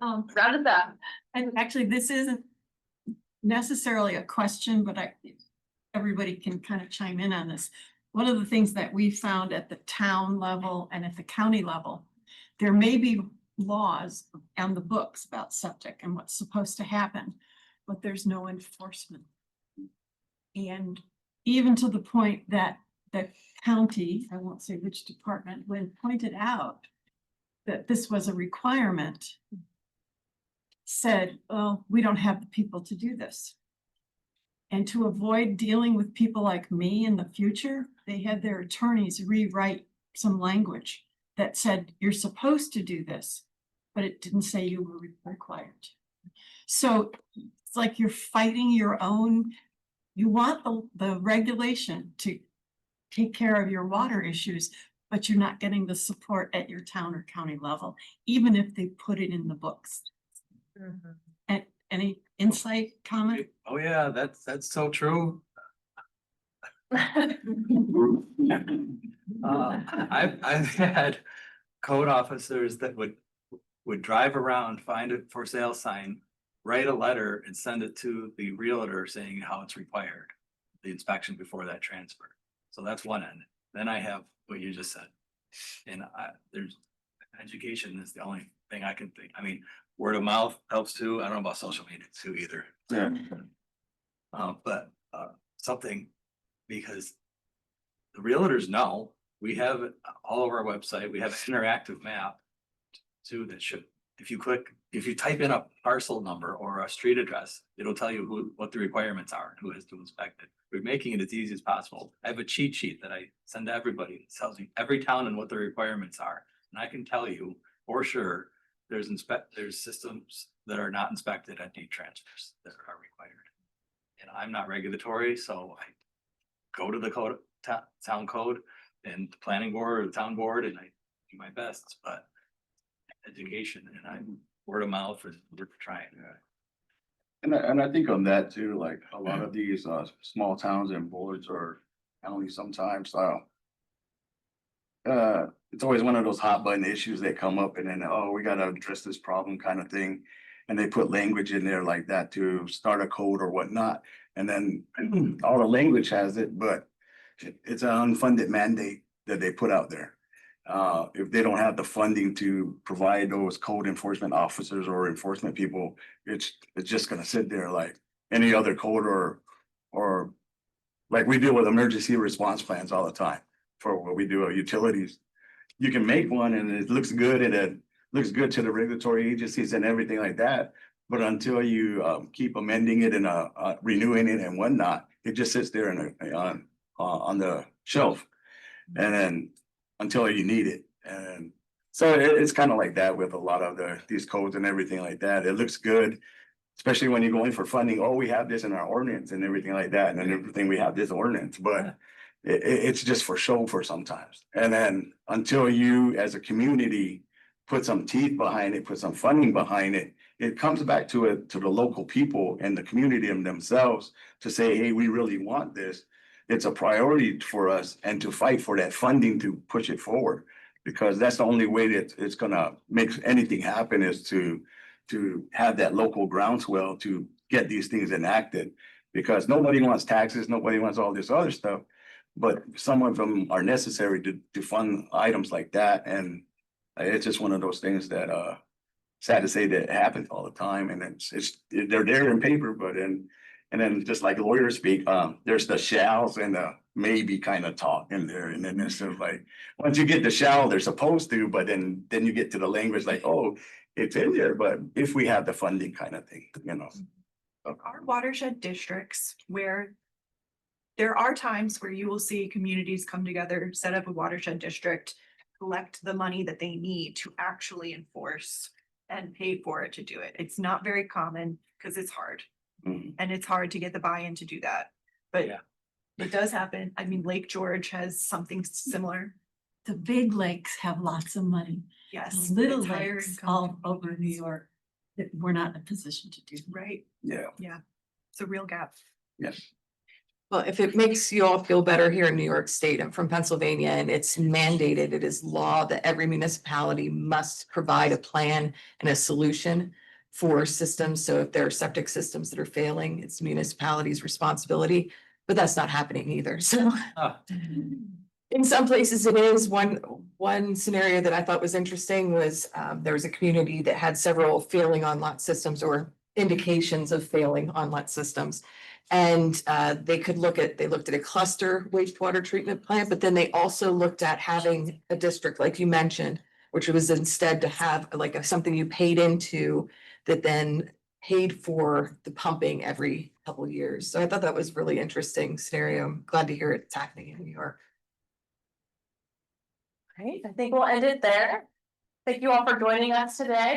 Round us up. And actually, this isn't necessarily a question, but everybody can kind of chime in on this. One of the things that we found at the town level and at the county level, there may be laws on the books about septic and what's supposed to happen, but there's no enforcement. And even to the point that the county, I won't say which department, when pointed out that this was a requirement, said, well, we don't have the people to do this. And to avoid dealing with people like me in the future, they had their attorneys rewrite some language that said, you're supposed to do this, but it didn't say you were required. So it's like you're fighting your own, you want the regulation to take care of your water issues, but you're not getting the support at your town or county level, even if they put it in the books. And any insight, comment? Oh, yeah, that's so true. I've had code officers that would drive around, find a for sale sign, write a letter and send it to the realtor saying how it's required, the inspection before that transfer. So that's one end. Then I have what you just said. And there's education is the only thing I can think. I mean, word of mouth helps too. I don't know about social media too either. Yeah. But something, because the realtors know, we have it all over our website, we have an interactive map too that should, if you type in a parcel number or a street address, it'll tell you what the requirements are and who has to inspect it. We're making it as easy as possible. I have a cheat sheet that I send to everybody. It tells you every town and what the requirements are. And I can tell you for sure, there's systems that are not inspected at deed transfers that are required. And I'm not regulatory, so I go to the code, town code and the planning board or the town board, and I do my best, but education and I'm word of mouth we're trying. And I think on that too, like a lot of these small towns and boards or counties sometimes, it's always one of those hot button issues that come up and then, oh, we gotta address this problem kind of thing. And they put language in there like that to start a code or whatnot. And then all the language has it, but it's an unfunded mandate that they put out there. If they don't have the funding to provide those code enforcement officers or enforcement people, it's just gonna sit there like any other code or like we deal with emergency response plans all the time for what we do at utilities. You can make one and it looks good and it looks good to the regulatory agencies and everything like that. But until you keep amending it and renewing it and whatnot, it just sits there on the shelf. And then until you need it. And so it's kind of like that with a lot of these codes and everything like that. It looks good, especially when you're going for funding. Oh, we have this in our ordinance and everything like that. And then everything we have this ordinance, but it's just for show for sometimes. And then until you as a community put some teeth behind it, put some funding behind it, it comes back to the local people and the community themselves to say, hey, we really want this. It's a priority for us and to fight for that funding to push it forward, because that's the only way that it's gonna make anything happen is to have that local groundswell to get these things enacted, because nobody wants taxes, nobody wants all this other stuff, but some of them are necessary to fund items like that. And it's just one of those things that sad to say that it happens all the time, and they're there in paper, but and then just like lawyers speak, there's the shalls and the maybe kind of talk in there. And then it's sort of like, once you get the shall, they're supposed to, but then you get to the language like, oh, it's in there, but if we have the funding kind of thing, you know. Our watershed districts where there are times where you will see communities come together, set up a watershed district, collect the money that they need to actually enforce and pay for it to do it. It's not very common because it's hard. Mhm. And it's hard to get the buy-in to do that, but Yeah. it does happen. I mean, Lake George has something similar. The big lakes have lots of money. Yes. The little entire lakes income all over New communities. York, that we're not in a position to do. Right, Yeah, it's a real gap. yes. Well, if it makes you all feel better here in New York State, I'm from Pennsylvania and it's mandated, it is law that every municipality must provide a plan and a solution for systems. So if there are septic systems that are failing, it's municipality's responsibility, but that's not happening either. So in some places it is. One scenario that I thought was interesting was there was a community that had several failing on-lot systems or indications of failing on-lot systems. And they looked at a cluster wastewater treatment plant, but then they also looked at having a district, like you mentioned, which was instead to have like something you paid into that then paid for the pumping every couple of years. So I thought that was really interesting scenario. I'm glad to hear it's happening in New York. Great, I think we'll end it there. Thank you all for joining us today.